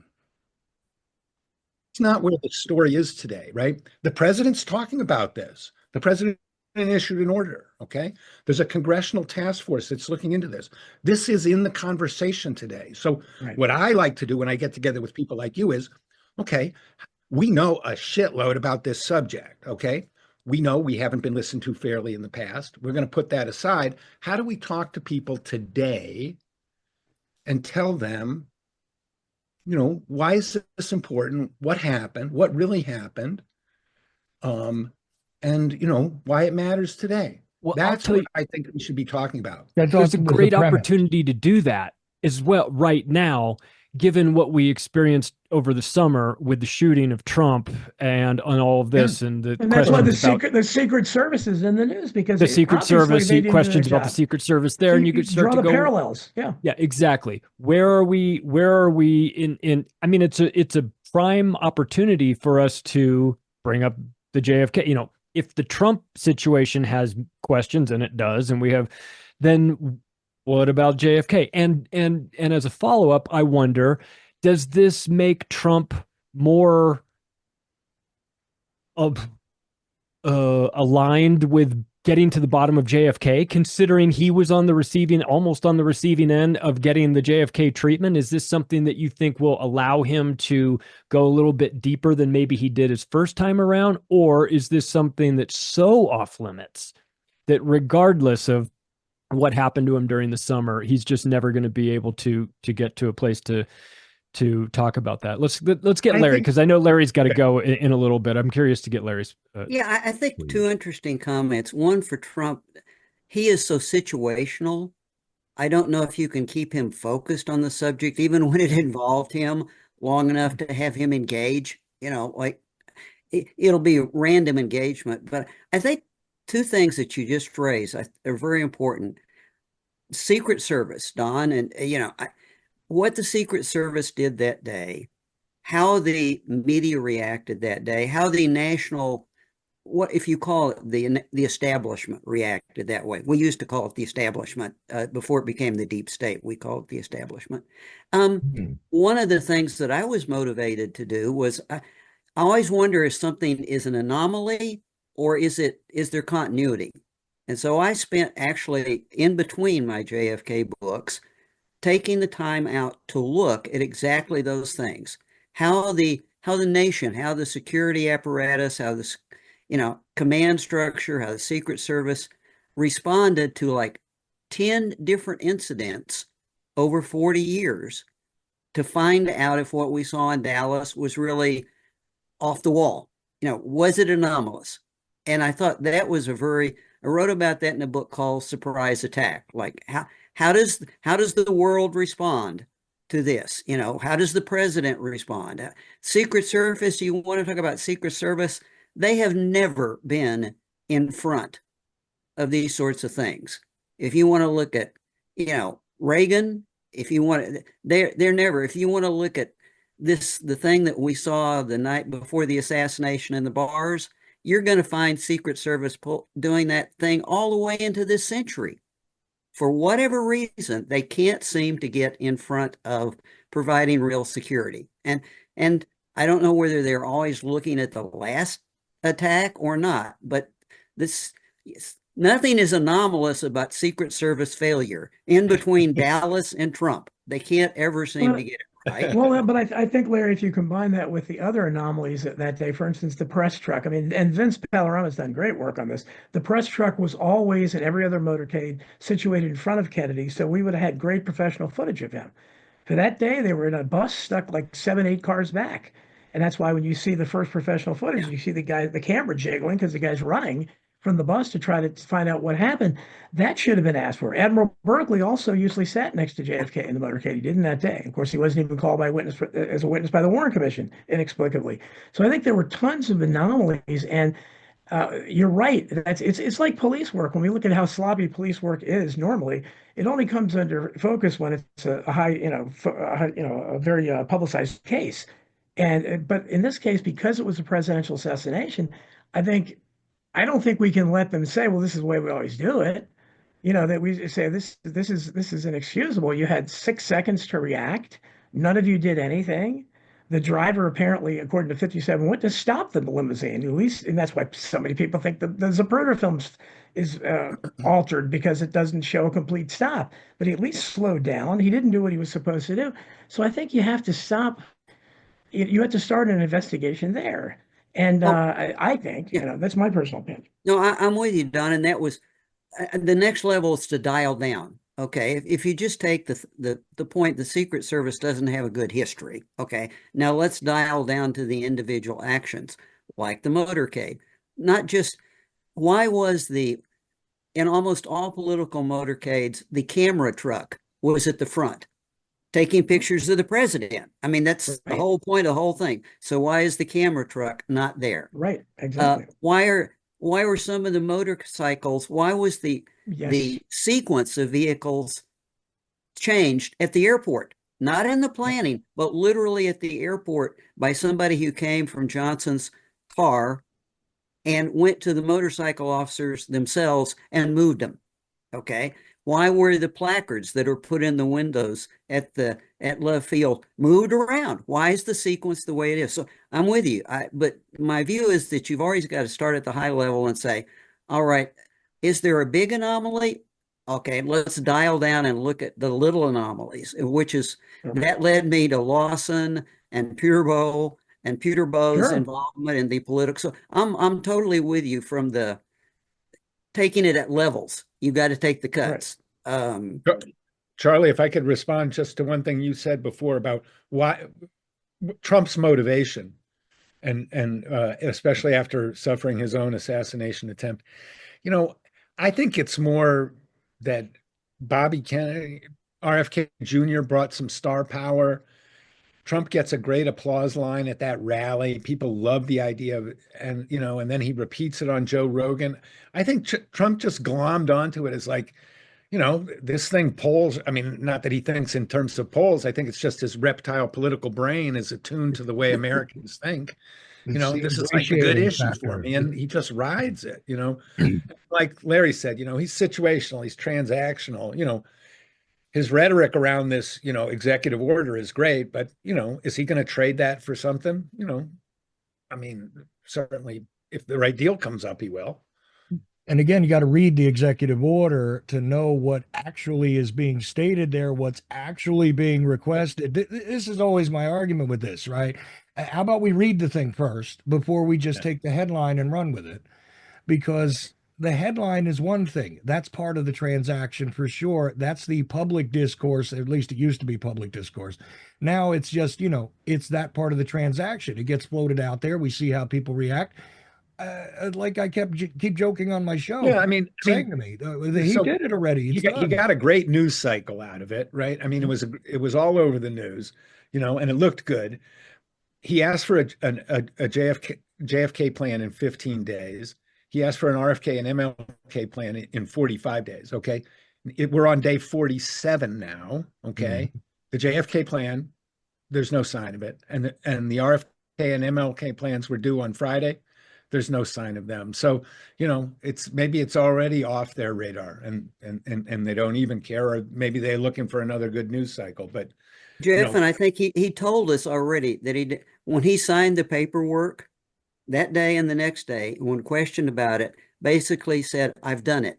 not where the story is today, right? The president's talking about this. The president and issued an order. Okay. There's a congressional task force that's looking into this. This is in the conversation today. So Right. what I like to do when I get together with people like you is, okay, we know a shitload about this subject. Okay. We know we haven't been listened to fairly in the past. We're going to put that aside. How do we talk to people today and tell them, why is this important? What happened? What really happened? And why it matters today. Well, That's what I think we should be talking about. That's there's a also was great the premise. opportunity to do that as well right now, given what we experienced over the summer with the shooting of Trump and on all of this and the And that's why questions the Secret Service is in the news, because the Secret obviously Service, they didn't do questions their about the job. Secret Service there, So and you you could start draw to the go parallels. Yeah. Yeah, exactly. Where are we in I mean, it's a prime opportunity for us to bring up the JFK. If the Trump situation has questions, and it does, and then what about JFK? And as a follow-up, I wonder, does this make Trump more aligned with getting to the bottom of JFK, considering he was almost on the receiving end of getting the JFK treatment? Is this something that you think will allow him to go a little bit deeper than maybe he did his first time around? Or is this something that's so off limits that regardless of what happened to him during the summer, he's just never going to be able to get to a place to talk about that? Let's get Larry, because I know Larry's got to go in a little bit. I'm curious to get Larry's. I think two interesting comments. One, for Trump, he is so situational. I don't know if you can keep him focused on the subject, even when it involved him, long enough to have him engage. Like it'll be random engagement. But I think two things that you just phrased are very important. Secret Service, Don, and what the Secret Service did that day, how the media reacted that day, how the national, what if you call it the establishment reacted that way. We used to call it the establishment before it became the deep state. We called it the establishment. One of the things that I was motivated to do was I always wonder if something is an anomaly or is there continuity. And so I spent actually in between my JFK books taking the time out to look at exactly those things, how the nation, how the security apparatus, how the command structure, how the Secret Service responded to like 10 different incidents over 40 years to find out if what we saw in Dallas was really off the wall. Was it anomalous? And I thought that was I wrote about that in a book called Surprise Attack. Like how does the world respond to this? How does the president respond? Secret Service, you want to talk about Secret Service? They have never been in front of these sorts of things. If you want to look at, Reagan, if you want to, they're never, if you want to look at the thing that we saw the night before the assassination in the bars, you're going to find Secret Service doing that thing all the way into this century. For whatever reason, they can't seem to get in front of providing real security. And I don't know whether they're always looking at the last attack or not, but nothing is anomalous about Secret Service failure in between Dallas and Trump. They can't ever seem to get it right. Well, but I think, Larry, if you combine that with the other anomalies that day, for instance, the press truck. I mean, and Vince Panorama's done great work on this. The press truck was always in every other motorcade situated in front of Kennedy, so we would have had great professional footage of him. For that day, they were in a bus stuck like 7, 8 cars back. And that's why when you see the first professional footage, you see the camera jiggling because the guy's running from the bus to try to find out what happened. That should have been asked for. Admiral Berkeley also usually sat next to JFK in the motorcade. He didn't that day. Of course, he wasn't even called as a witness by the Warren Commission, inexplicably. So I think there were tons of anomalies. And you're right. It's like police work. When we look at how sloppy police work is normally, it only comes under focus when it's a very publicized case. But in this case, because it was a presidential assassination, I don't think we can let them say, well, this is the way we always do it. That we say this is inexcusable. You had 6 seconds to react. None of you did anything. the driver apparently, according to 57, went to stop the limousine, at least, and that's why so many people think the Zapruder film is altered because it doesn't show a complete stop. But he at least slowed down. He didn't do what he was supposed to do. So I think you have to stop. You have to start an investigation there. And I think, yeah. that's my personal opinion. No, I'm with you, Don. And that was the next level is to dial down. Okay, if you just take the point, the Secret Service doesn't have a good history. Okay, now let's dial down to the individual actions, like the motorcade. Not just why was in almost all political motorcades, the camera truck was at the front, taking pictures of the president. I mean, that's right. The whole point of the whole thing. So why is the camera truck not there? Right, exactly. Why were some of the motorcycles? Why was the sequence of vehicles changed at the airport? Not in the planning, but literally at the airport by somebody who came from Johnson's car and went to the motorcycle officers themselves and moved them. Okay. Why were the placards that are put in the windows at Love Field moved around? Why is the sequence the way it is? So I'm with you. But my view is that you've always got to start at the high level and say, all right, is there a big anomaly? Okay, let's dial down and look at the little anomalies, which is that led me to Lawson and Peterbo's involvement in the political. So I'm totally with you from the taking it at levels. You got to take the cuts. Right. Charlie, if I could respond just to one thing you said before about why Trump's motivation, and especially after suffering his own assassination attempt, I think it's more that Bobby Kennedy, RFK Jr. brought some star power. Trump gets a great applause line at that rally. People love the idea of it. And then he repeats it on Joe Rogan. I think Trump just glommed onto it as like, this thing polls. I mean, not that he thinks in terms of polls. I think it's just his reptile political brain is attuned to the way Americans think. This is like a good issue for me. And he just rides it, like Larry said, he's situational, he's transactional, his rhetoric around this, executive order is great, but, is he going to trade that for something? I mean, certainly if the right deal comes up, he will. And again, you got to read the executive order to know what actually is being stated there, what's actually being requested. This is always my argument with this, right? How about we read the thing first before we just take the headline and run with it? Because the headline is one thing. That's part of the transaction for sure. That's the public discourse. At least it used to be public discourse. Now it's just, it's that part of the transaction. It gets floated out there. We see how people react. Like I keep joking on my show. Yeah, I mean, saying to me, he did it already. He got a great news cycle out of it, right? I mean, it was all over the news, and it looked good. He asked for a JFK plan in 15 days. He asked for an RFK and MLK plan in 45 days. Okay. We're on day 47 now. Okay. Mm-hmm. The JFK plan, there's no sign of it. And the RFK and MLK plans were due on Friday. There's no sign of them. So, it's already off their radar and they don't even care, or maybe they're looking for another good news cycle. But Jeff, and I think he told us already that when he signed the paperwork, that day and the next day, when questioned about it, basically said, I've done it.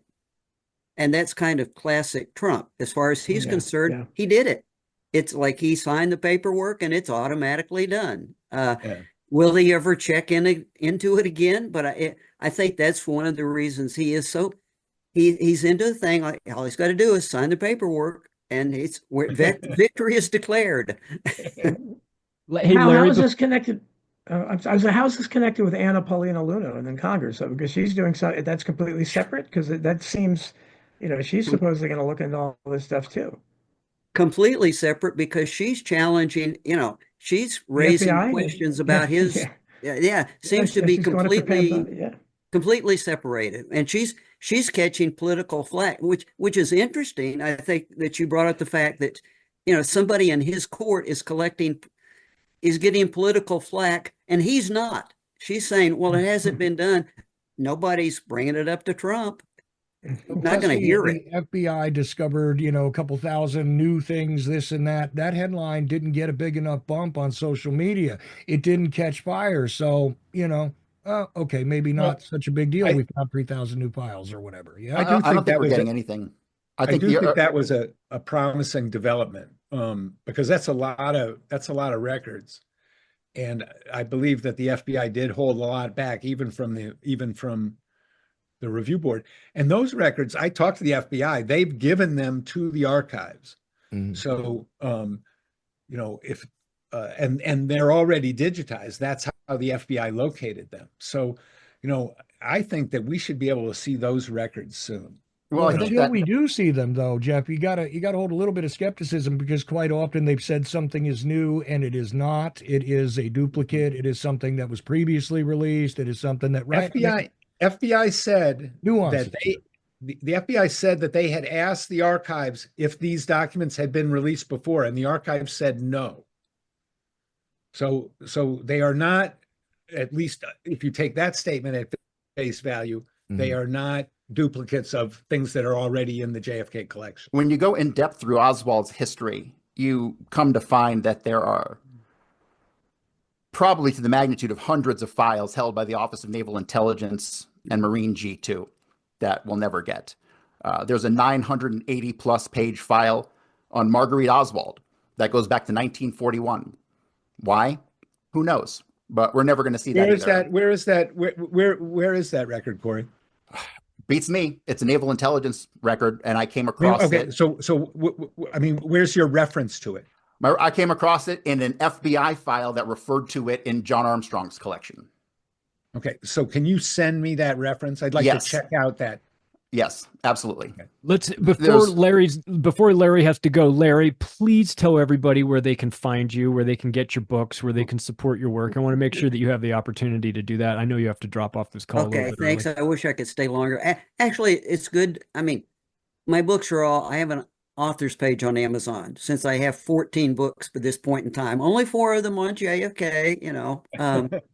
And that's kind of classic Trump. As far as he's concerned, he did it. It's like he signed the paperwork and it's automatically done. Will he ever check into it again? But I think that's one of the reasons he is so, he's into the thing. Like, all he's got to do is sign the paperwork and victory is declared. Hey, Larry, how is this connected? How is this connected with Anna Paulina Luna and then Congress? So, because she's doing something that's completely separate, because that seems, she's supposedly going to look into all this stuff too. Completely separate, because she's challenging, she's raising questions about his, seems to be completely separated. And she's catching political flack, which is interesting. I think that you brought up the fact that, somebody in his court is getting political flack, and he's not. She's saying, well, it hasn't been done. Nobody's bringing it up to Trump. not going to hear it. The FBI discovered, a couple thousand new things, this and that. That headline didn't get a big enough bump on social media. It didn't catch fire. So, okay, maybe not such a big deal. We found 3,000 new files or whatever. Yeah. I do I don't think think that we're was getting anything. I think do think that was a promising development, because that's a lot of records. And I believe that the FBI did hold a lot back, even from the review board. And those records, I talked to the FBI, they've given them to the archives. So, if and they're already digitized. That's how the FBI located them. So, I think that we should be able to see those records soon. Well, I think until that we do see them, though, Jeff, you gotta hold a little bit of skepticism, because quite often they've said something is new and it is not. It is a duplicate. It is something that was previously released. It is something that FBI said nuances. that the FBI said that they had asked the archives if these documents had been released before, and the archives said no. So they are not, at least if you take that statement at face value, they are not duplicates of things that are already in the JFK collection. when you go in depth through Oswald's history, you come to find that there are probably to the magnitude of hundreds of files held by the Office of Naval Intelligence and Marine G2 that we'll never get. There's a 980 plus page file on Marguerite Oswald that goes back to 1941. Why? Who knows? But we're never going to see that either. Where is that record, Corey? Beats me. It's a naval intelligence record, and I came across it. I mean, where's your reference to it? I came across it in an FBI file that referred to it in John Armstrong's collection. Okay, so can you send me that reference? I'd like to check out that. Yes, absolutely. Okay. Let's before Larry has to go. Larry, please tell everybody where they can find you, where they can get your books, where they can support your work. I want to make sure that you have the opportunity to do that. I know you have to drop off this call. Okay, thanks. Early. I wish I could stay longer. Actually, it's good. I mean, my books are I have an author's page on Amazon, since I have 14 books at this point in time. Only 4 of them on JFK,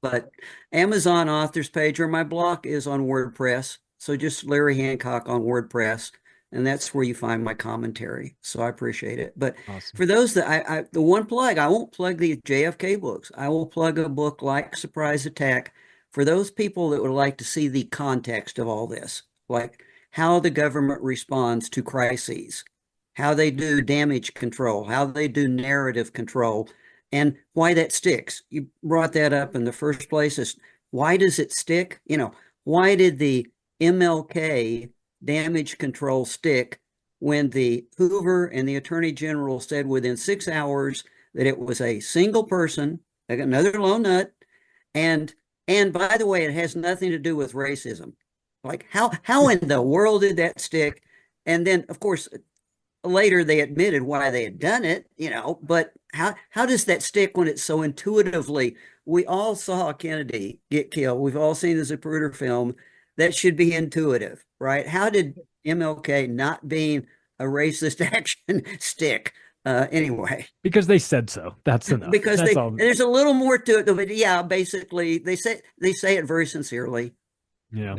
but Amazon author's page, or my blog is on WordPress. So just Larry Hancock on WordPress, and that's where you find my commentary. So I appreciate it. But awesome. For those that the one plug, I won't plug the JFK books. I will plug a book like Surprise Attack for those people that would like to see the context of all this, like how the government responds to crises, how they do damage control, how they do narrative control, and why that sticks. You brought that up in the first place. Is why does it stick? Why did the MLK damage control stick when the Hoover and the Attorney General said within 6 hours that it was a single person, like another lone nut, and by the way, it has nothing to do with racism. Like how in the world did that stick? And then, of course, later they admitted why they had done it, but how does that stick when it's so intuitively? We all saw Kennedy get killed. We've all seen the Zapruder film. That should be intuitive, right? How did MLK not being a racist action stick? Anyway, because they said so. That's enough. Because there's a little more to it, but yeah, basically they say it very sincerely. Yeah.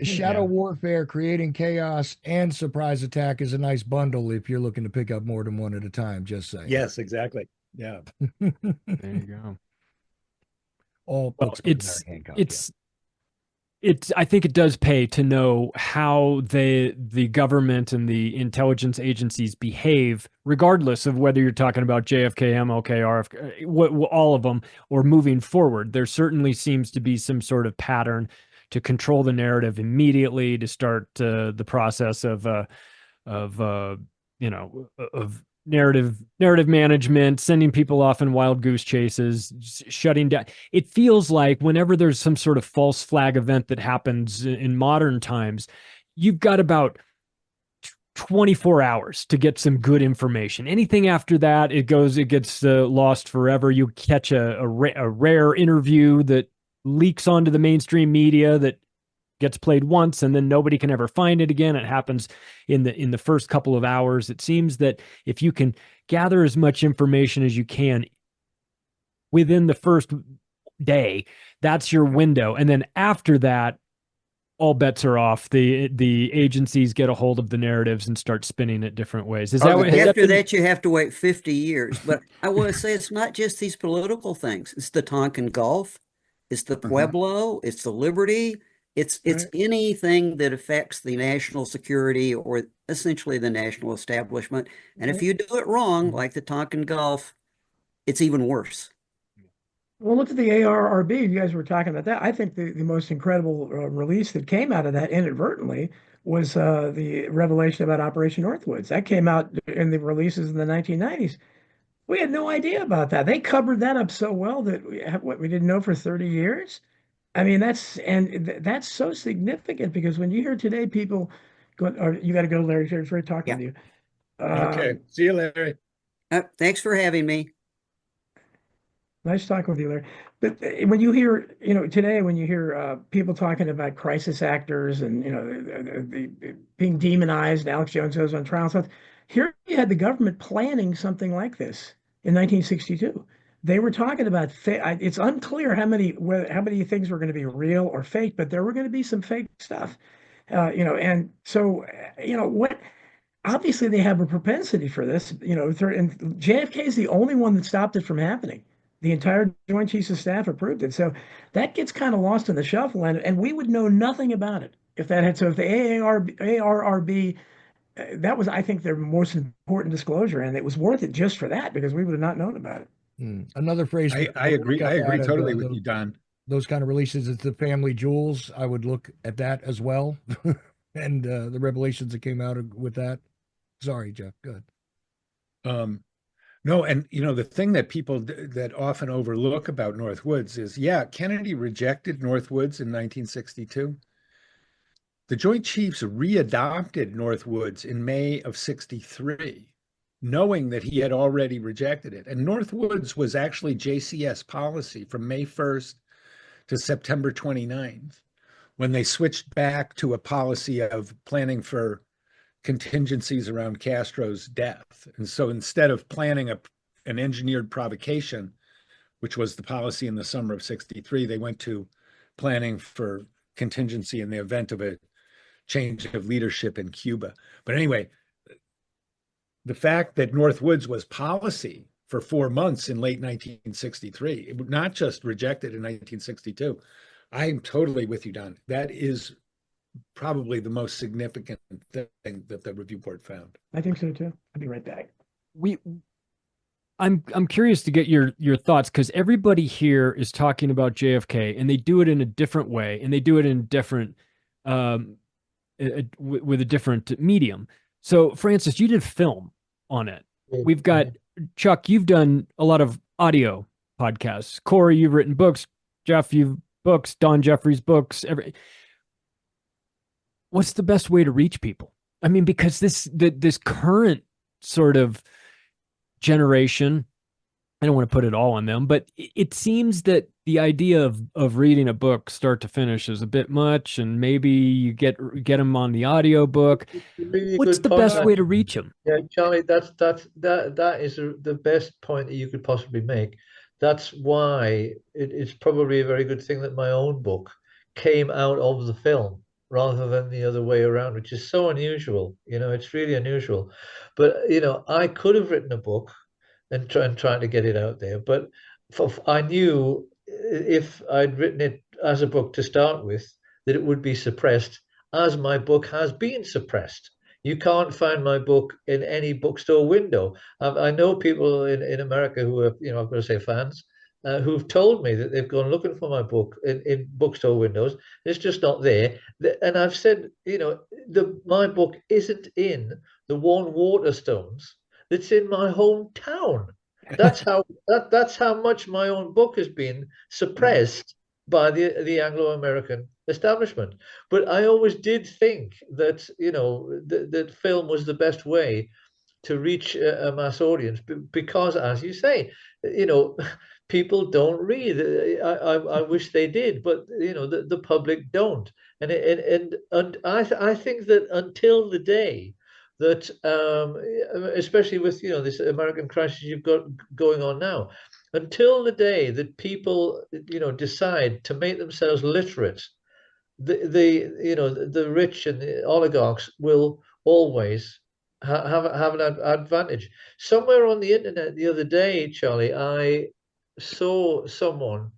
Shadow warfare, creating chaos, and surprise attack is a nice bundle if you're looking to pick up more than one at a time. Just saying. Yes, exactly. Yeah. There you go. All books. I think it does pay to know how the government and the intelligence agencies behave, regardless of whether you're talking about JFK, MLK, RFK, all of them, or moving forward. There certainly seems to be some sort of pattern to control the narrative immediately, to start the process of narrative management, sending people off in wild goose chases, shutting down. It feels like whenever there's some sort of false flag event that happens in modern times, you've got about 24 hours to get some good information. Anything after that, it gets lost forever. You catch a rare interview that leaks onto the mainstream media that gets played once and then nobody can ever find it again. It happens in the first couple of hours. It seems that if you can gather as much information as you can within the first day, that's your window. And then after that, all bets are off. The agencies get a hold of the narratives and start spinning it different ways. Is Oh, that what After that, you have to wait 50 years. But I want to say it's not just these political things. It's the Tonkin Gulf, it's the Pueblo, it's the Liberty, it's Right. anything that affects the national security or essentially the national establishment. And if you do it wrong, like the Tonkin Gulf, it's even worse. Well, look at the ARRB. You guys were talking about that. I think the most incredible release that came out of that inadvertently was the revelation about Operation Northwoods. That came out in the releases in the 1990s. We had no idea about that. They covered that up so well that we didn't know for 30 years. I mean, that's so significant because when you hear today people go, or you got to go, Larry. It's great talking Yeah. to you. Okay. See you, Larry. Thanks for having me. Nice talking with you, Larry. But when you hear, today when you hear people talking about crisis actors and being demonized, Alex Jones goes on trial and stuff. Here you had the government planning something like this in 1962. They were talking about it's unclear how many things were going to be real or fake, but there were going to be some fake stuff, and so what obviously they have a propensity for this, and JFK is the only one that stopped it from happening. The entire Joint Chiefs of Staff approved it. So that gets kind of lost in the shuffle, and we would know nothing about it if that had. So if the ARRB, that was, I think, their most important disclosure, and it was worth it just for that because we would have not known about it. Another phrase. I agree. I agree totally with you, Don. Those kind of releases, it's the family jewels. I would look at that as well, and the revelations that came out with that. Sorry, Jeff. Good. No, and the thing that people that often overlook about Northwoods is, yeah, Kennedy rejected Northwoods in 1962. The Joint Chiefs readopted Northwoods in May of 63, knowing that he had already rejected it. And Northwoods was actually JCS policy from May 1st to September 29th, when they switched back to a policy of planning for contingencies around Castro's death. And so instead of planning an engineered provocation, which was the policy in the summer of 63, they went to planning for contingency in the event of a change of leadership in Cuba. But anyway, the fact that Northwoods was policy for 4 months in late 1963, it was not just rejected in 1962. I'm totally with you, Don. That is probably the most significant thing that the review board found. I think so too. I'll be right back. I'm curious to get your thoughts, because everybody here is talking about JFK and they do it in a different way, and they do it in different with a different medium. So Francis, you did film on it. We've got Chuck, you've done a lot of audio podcasts. Corey, you've written books. Jeff, you've books. Don Jeffries books. What's the best way to reach people? I mean, because this current sort of generation, I don't want to put it all on them, but it seems that the idea of reading a book start to finish is a bit much, and maybe you get them on the audio book. Really What's the best way to reach them? Yeah, Charlie, that is the best point that you could possibly make. That's why it's probably a very good thing that my own book came out of the film rather than the other way around, which is so unusual. It's really unusual. But I could have written a book and trying to get it out there, but I knew if I'd written it as a book to start with, that it would be suppressed, as my book has been suppressed. You can't find my book in any bookstore window. I know people in America who are, I'm going to say fans, who've told me that they've gone looking for my book in bookstore windows. It's just not there. And I've said, my book isn't in the one Waterstones that's in my hometown. That's how much my own book has been suppressed by the Anglo-American establishment. But I always did think that that film was the best way to reach a mass audience, because, as you say, people don't read. I wish they did, but the public don't. And I think that until the day that, especially with this American crisis you've got going on now, until the day that people decide to make themselves literate the rich and the oligarchs will always have an advantage. Somewhere on the internet the other day, Charlie, I saw someone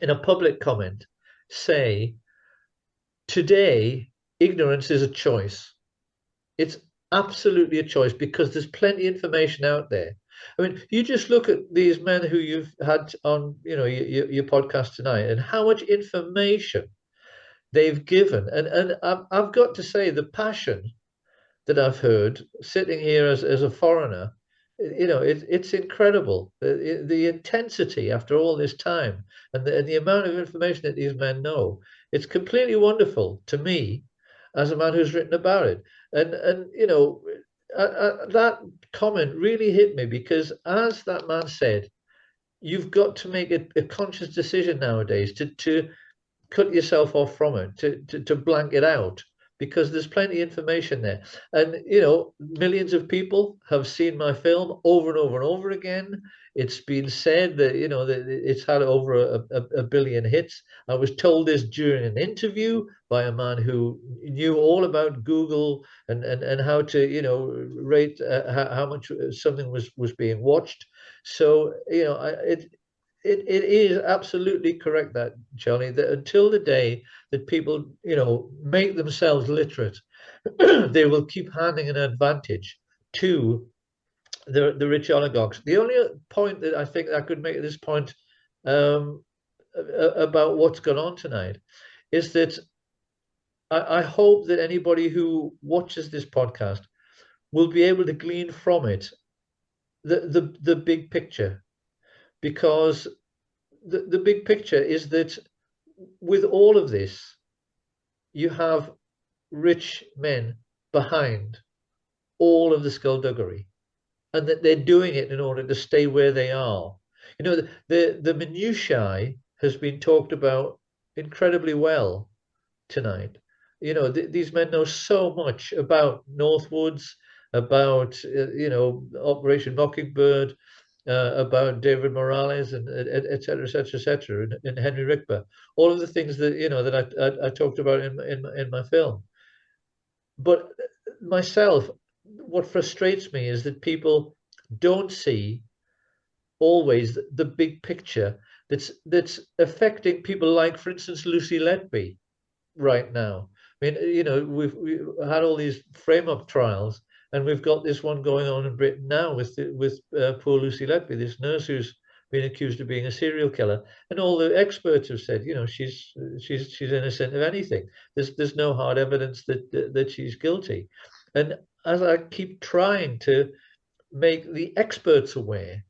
in a public comment say, today ignorance is a choice. It's absolutely a choice because there's plenty of information out there. I mean, you just look at these men who you've had on, your podcast tonight, and how much information they've given. And I've got to say, the passion that I've heard sitting here as a foreigner, it's incredible. The intensity after all this time, and the amount of information that these men know. It's completely wonderful to me as a man who's written about it. And that comment really hit me because, as that man said, you've got to make a conscious decision nowadays to cut yourself off from it, to blank it out, because there's plenty of information there. And, millions of people have seen my film over and over and over again. It's been said that, that it's had over a billion hits. I was told this during an interview by a man who knew all about Google and how to, rate how much something was being watched. So, it is absolutely correct that, Charlie, that until the day that people, make themselves literate, they will keep handing an advantage to the rich oligarchs. The only point that I think I could make at this point about what's gone on tonight is that I hope that anybody who watches this podcast will be able to glean from it the big picture. Because the big picture is that with all of this, you have rich men behind all of the skullduggery, and that they're doing it in order to stay where they are. The minutiae has been talked about incredibly well tonight. These men know so much about Northwoods, about Operation Mockingbird, about David Morales, and et cetera, et cetera, et cetera, and Henry Rickber. All of the things that that I talked about in my film. But myself, what frustrates me is that people don't see always the big picture that's affecting people like, for instance, Lucy Letby right now. I mean, we've had all these frame-up trials, and we've got this one going on in Britain now with poor Lucy Letby, this nurse who's been accused of being a serial killer, and all the experts have said, she's innocent of anything. There's no hard evidence that she's guilty. And as I keep trying to make the experts aware,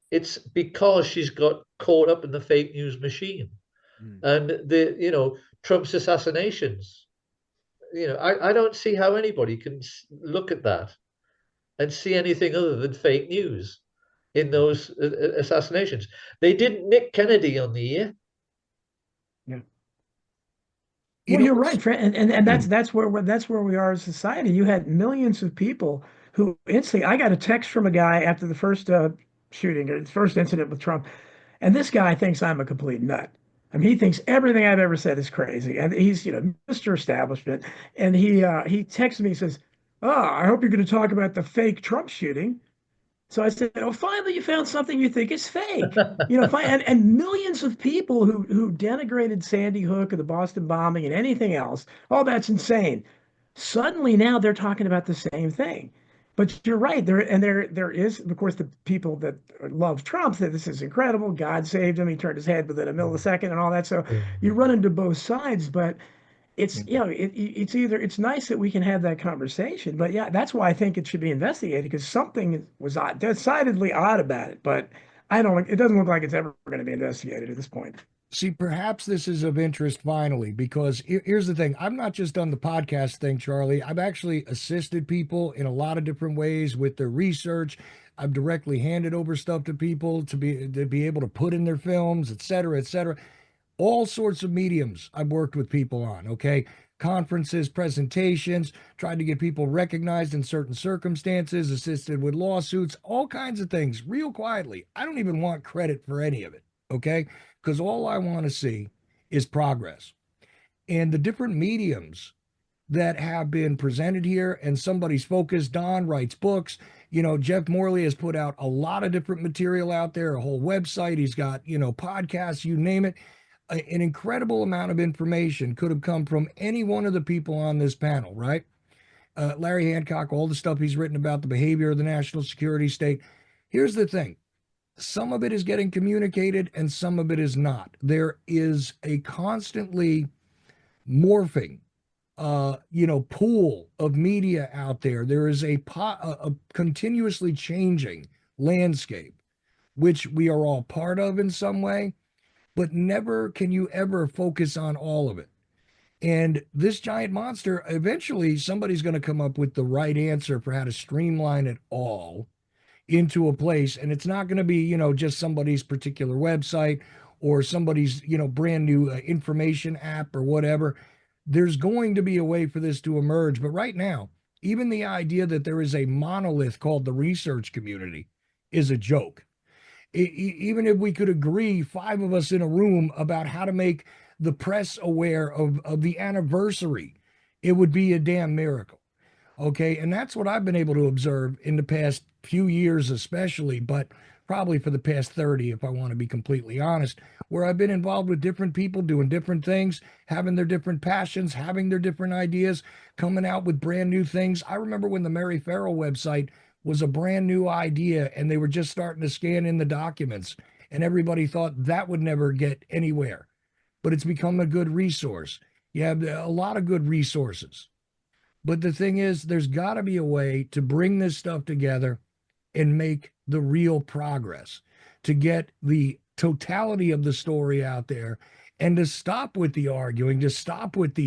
it's because she's got caught up in the fake news machine. And Trump's assassinations. I don't see how anybody can look at that and see anything other than fake news in those assassinations. They didn't nick Kennedy on the ear. Yeah. Well, you're right, Fred, and that's where we are as a society. You had millions of people who instantly. I got a text from a guy after the first shooting, or the first incident with Trump, and this guy thinks I'm a complete nut. I mean, he thinks everything I've ever said is crazy, and he's Mr. Establishment. And he texts me, he says, "Oh, I hope you're going to talk about the fake Trump shooting." So I said, "Oh, finally you found something you think is fake." And millions of people who denigrated Sandy Hook or the Boston bombing and anything else, oh, that's insane. Suddenly now they're talking about the same thing. But you're right. There is, of course, the people that love Trump, that this is incredible. God saved him. He turned his head within a millisecond and all that. So you run into both sides, but it's it's nice that we can have that conversation. But yeah, that's why I think it should be investigated, because something was decidedly odd about it. But it doesn't look like it's ever going to be investigated at this point. See, perhaps this is of interest finally, because here's the thing. I've not just done the podcast thing, Charlie. I've actually assisted people in a lot of different ways with their research. I've directly handed over stuff to people to be able to put in their films, et cetera, et cetera. All sorts of mediums I've worked with people on, okay? Conferences, presentations, tried to get people recognized in certain circumstances, assisted with lawsuits, all kinds of things, real quietly. I don't even want credit for any of it, okay? Because all I want to see is progress. and the different mediums that have been presented here, and somebody's focused. Don writes books. You know, Jeff Morley has put out a lot of different material out there, a whole website. He's got, you know, podcasts, you name it. An incredible amount of information could have come from any one of the people on this panel, right? Larry Hancock, all the stuff he's written about the behavior of the national security state. Here's the thing. Some of it is getting communicated and some of it is not. There is a constantly morphing pool of media out there. There is a continuously changing landscape, which we are all part of in some way, but never can you ever focus on all of it. And this giant monster, eventually somebody's going to come up with the right answer for how to streamline it all into a place. And it's not going to be, you know, just somebody's particular website or somebody's, you know, brand new information app or whatever. There's going to be a way for this to emerge. But right now, even the idea that there is a monolith called the research community is a joke. Even if we could agree, 5 of us in a room, about how to make the press aware of the anniversary, it would be a damn miracle. Okay. And that's what I've been able to observe in the past few years, especially, but probably for the past 30, if I want to be completely honest, where I've been involved with different people doing different things, having their different passions, having their different ideas, coming out with brand new things. I remember when the Mary Farrell website was a brand new idea and they were just starting to scan in the documents, and everybody thought that would never get anywhere, but it's become a good resource. You have a lot of good resources. But the thing is, there's got to be a way to bring this stuff together and make the real progress, to get the totality of the story out there, and to stop with the arguing, to stop with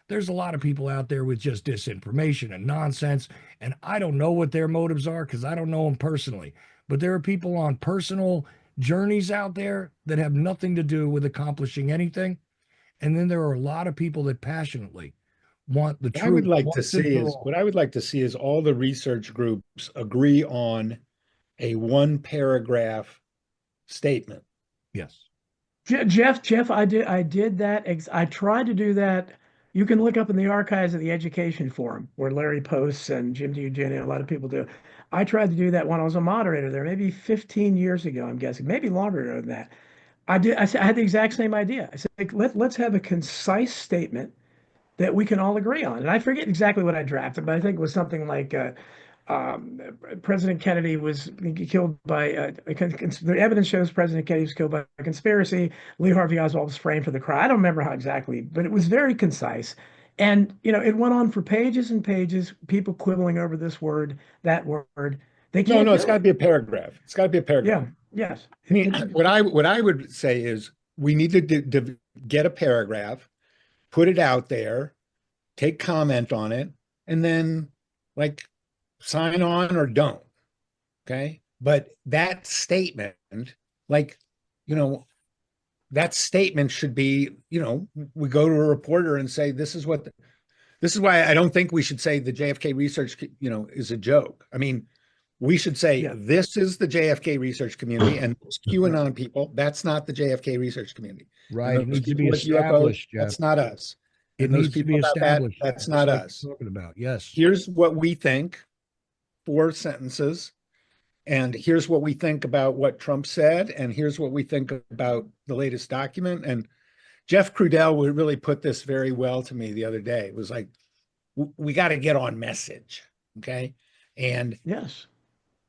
there's a lot of people out there with just disinformation and nonsense, and I don't know what their motives are because I don't know them personally. But there are people on personal journeys out there that have nothing to do with accomplishing anything. And then there are a lot of people that passionately want the truth. What I would like to see is all the research groups agree on a 1-paragraph statement. Yes. Jeff, I did that. I tried to do that. You can look up in the archives of the Education Forum where Larry posts and Jim DiEugenia, a lot of people do. I tried to do that when I was a moderator there, maybe 15 years ago, I'm guessing, maybe longer than that. I had the exact same idea. I said, let's have a concise statement that we can all agree on. And I forget exactly what I drafted, but I think it was something like President Kennedy was killed by the evidence shows President Kennedy was killed by a conspiracy. Lee Harvey Oswald was framed for the crime. I don't remember how exactly, but it was very concise. And it went on for pages and pages, people quibbling over this word, that word. They can't. No, it's got to be a paragraph. It's got to be a paragraph. Yeah. Yes. I mean, what I would say is we need to get a paragraph, put it out there, take comment on it, and then sign on or don't. Okay. But that statement, that statement should be, we go to a reporter and say, this is why I don't think we should say the JFK research, is a joke. I mean, we should say, this is the JFK research community, and those QAnon people, that's not the JFK research community. Right. It needs to be established. UFOs, that's not us. It needs to be established. That's not us. Talking about, yes. Here's what we think, 4 sentences, and here's what we think about what Trump said, and here's what we think about the latest document. And Jeff Crudell would really put this very well to me the other day. It was like, we got to get on message, okay? And yes,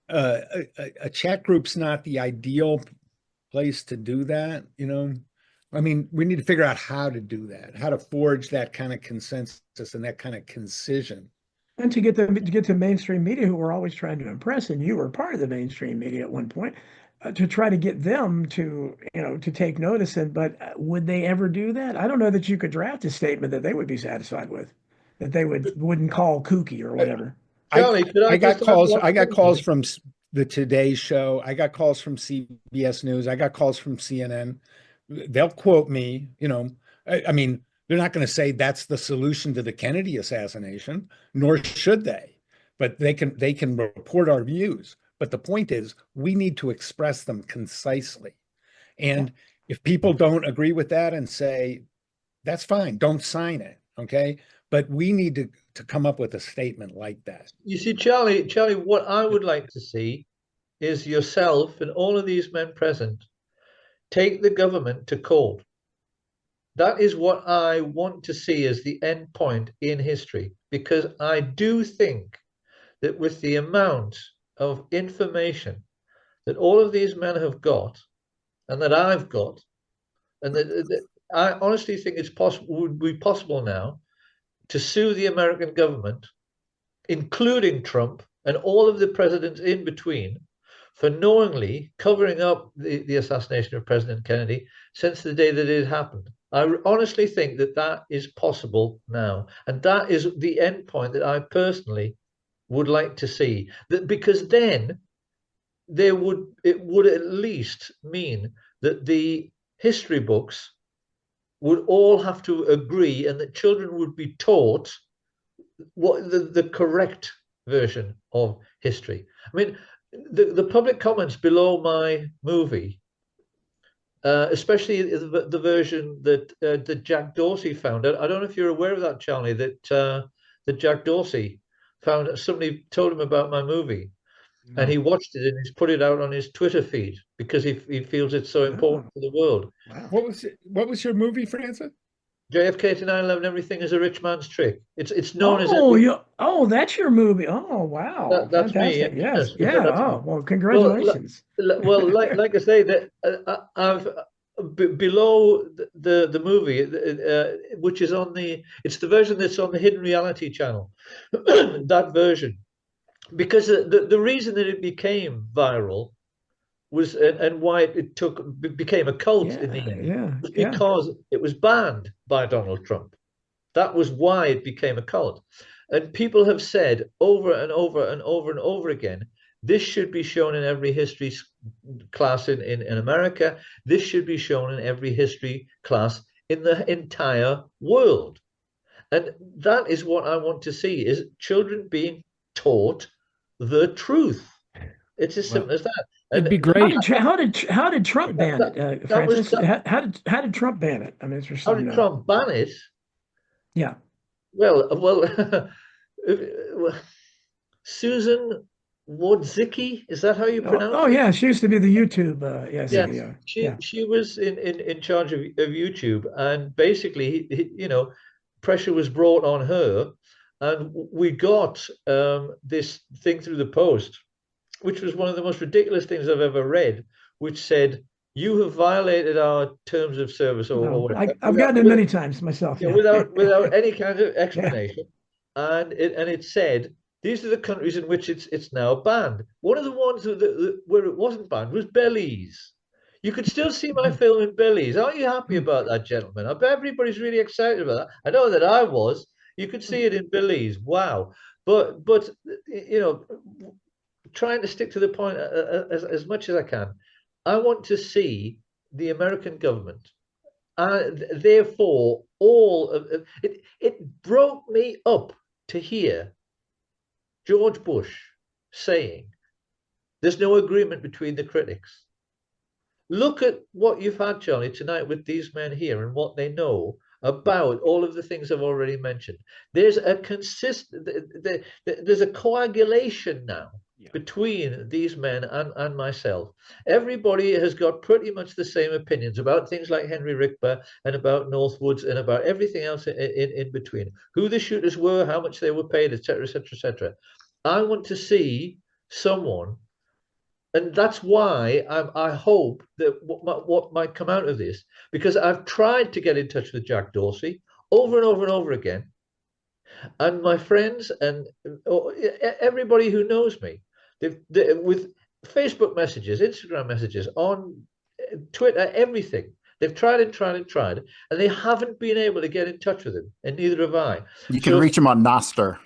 a chat group's not the ideal place to do that, I mean, we need to figure out how to do that, how to forge that kind of consensus and that kind of concision. And to get to mainstream media, who we're always trying to impress, and you were part of the mainstream media at one point, to try to get them to take notice. But would they ever do that? I don't know that you could draft a statement that they would be satisfied with, that they wouldn't call kooky or whatever. I got calls from the Today Show. I got calls from CBS News. I got calls from CNN. They'll quote me, I mean, they're not going to say that's the solution to the Kennedy assassination, nor should they, but they can report our views. But the point is, we need to express them concisely. And if people don't agree with that and say, that's fine. Don't sign it. Okay. But we need to come up with a statement like that. You see, Charlie, what I would like to see is yourself and all of these men present take the government to court. That is what I want to see as the end point in history, because I do think that with the amount of information that all of these men have got and that I've got, and that I honestly think it's possible, would be possible now to sue the American government, including Trump and all of the presidents in between, for knowingly covering up the assassination of President Kennedy since the day that it happened. I honestly think that that is possible now. And that is the end point that I personally would like to see. Because then it would at least mean that the history books would all have to agree and that children would be taught what the correct version of history. I mean, the public comments below my movie, especially the version that Jack Dorsey found. I don't know if you're aware of that, Charlie, that Jack Dorsey found, somebody told him about my movie. No. And he watched it and he's put it out on his Twitter feed because he feels it's so important for the world. Wow. What was your movie, Francis? JFK to 9/11, everything is a rich man's trick. It's known as. That's your movie. Oh, wow. That's fantastic. Me. Yes. Yeah. Oh, well, congratulations. Well, like I say, that I've below the movie, which is on it's the version that's on the Hidden Reality channel. That version. Because the reason that it became viral was, and why it became a cult in the end, was because it was banned by Donald Trump. That was why it became a cult. And people have said over and over and over and over again, this should be shown in every history class in America. This should be shown in every history class in the entire world. And that is what I want to see, is children being taught the truth. It's as simple as that. It'd be great. How did Trump ban it, Francis? How did Trump ban it? I mean, how did Trump ban it? Yeah. Well, Susan Wojcicki, is that how you pronounce it? Oh yeah, she used to be the YouTube. She was in charge of YouTube, and basically, pressure was brought on her. And we got this thing through the post, which was one of the most ridiculous things I've ever read, which said, "You have violated our terms of service," or whatever. I've gotten it many times myself. Without any kind of explanation. Yeah. And it said, these are the countries in which it's now banned. One of the ones where it wasn't banned was Belize. You could still see my film in Belize. Aren't you happy about that, gentlemen? I bet everybody's really excited about that. I know that I was. You could see it in Belize. Wow. But trying to stick to the point as much as I can, I want to see the American government, and therefore all of it. It broke me up to hear George Bush saying, "There's no agreement between the critics." Look at what you've had, Charlie, tonight with these men here and what they know about all of the things I've already mentioned. There's a there's a coagulation now between these men and myself. Everybody has got pretty much the same opinions about things like Henry Rickber and about Northwoods and about everything else in between. Who the shooters were, how much they were paid, etc., etc., etc. I want to see someone, and that's why I hope that what might come out of this, because I've tried to get in touch with Jack Dorsey over and over and over again. And my friends and everybody who knows me, with Facebook messages, Instagram messages, on Twitter, everything. They've tried and tried and tried, and they haven't been able to get in touch with him, and neither have I. You can reach him on Nostr.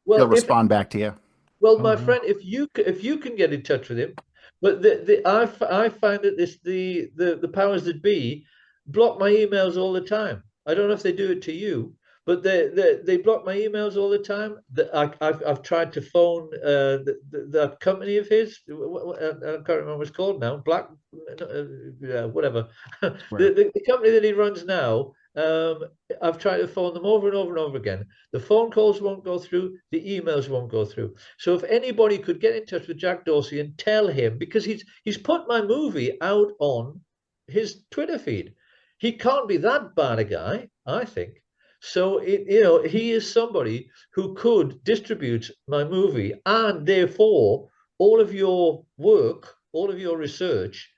He'll respond back to you. Well, my friend, if you can get in touch with him, but I find that the powers that be block my emails all the time. I don't know if they do it to you, but they block my emails all the time. I've tried to phone that company of his. I can't remember what it's called now. Whatever. Right. The company that he runs now. Um, I've tried to phone them over and over and over again. The phone calls won't go through, the emails won't go through. So if anybody could get in touch with Jack Dorsey and tell him, because he's put my movie out on his Twitter feed. He can't be that bad a guy, I think. So he is somebody who could distribute my movie, and therefore all of your work, all of your research,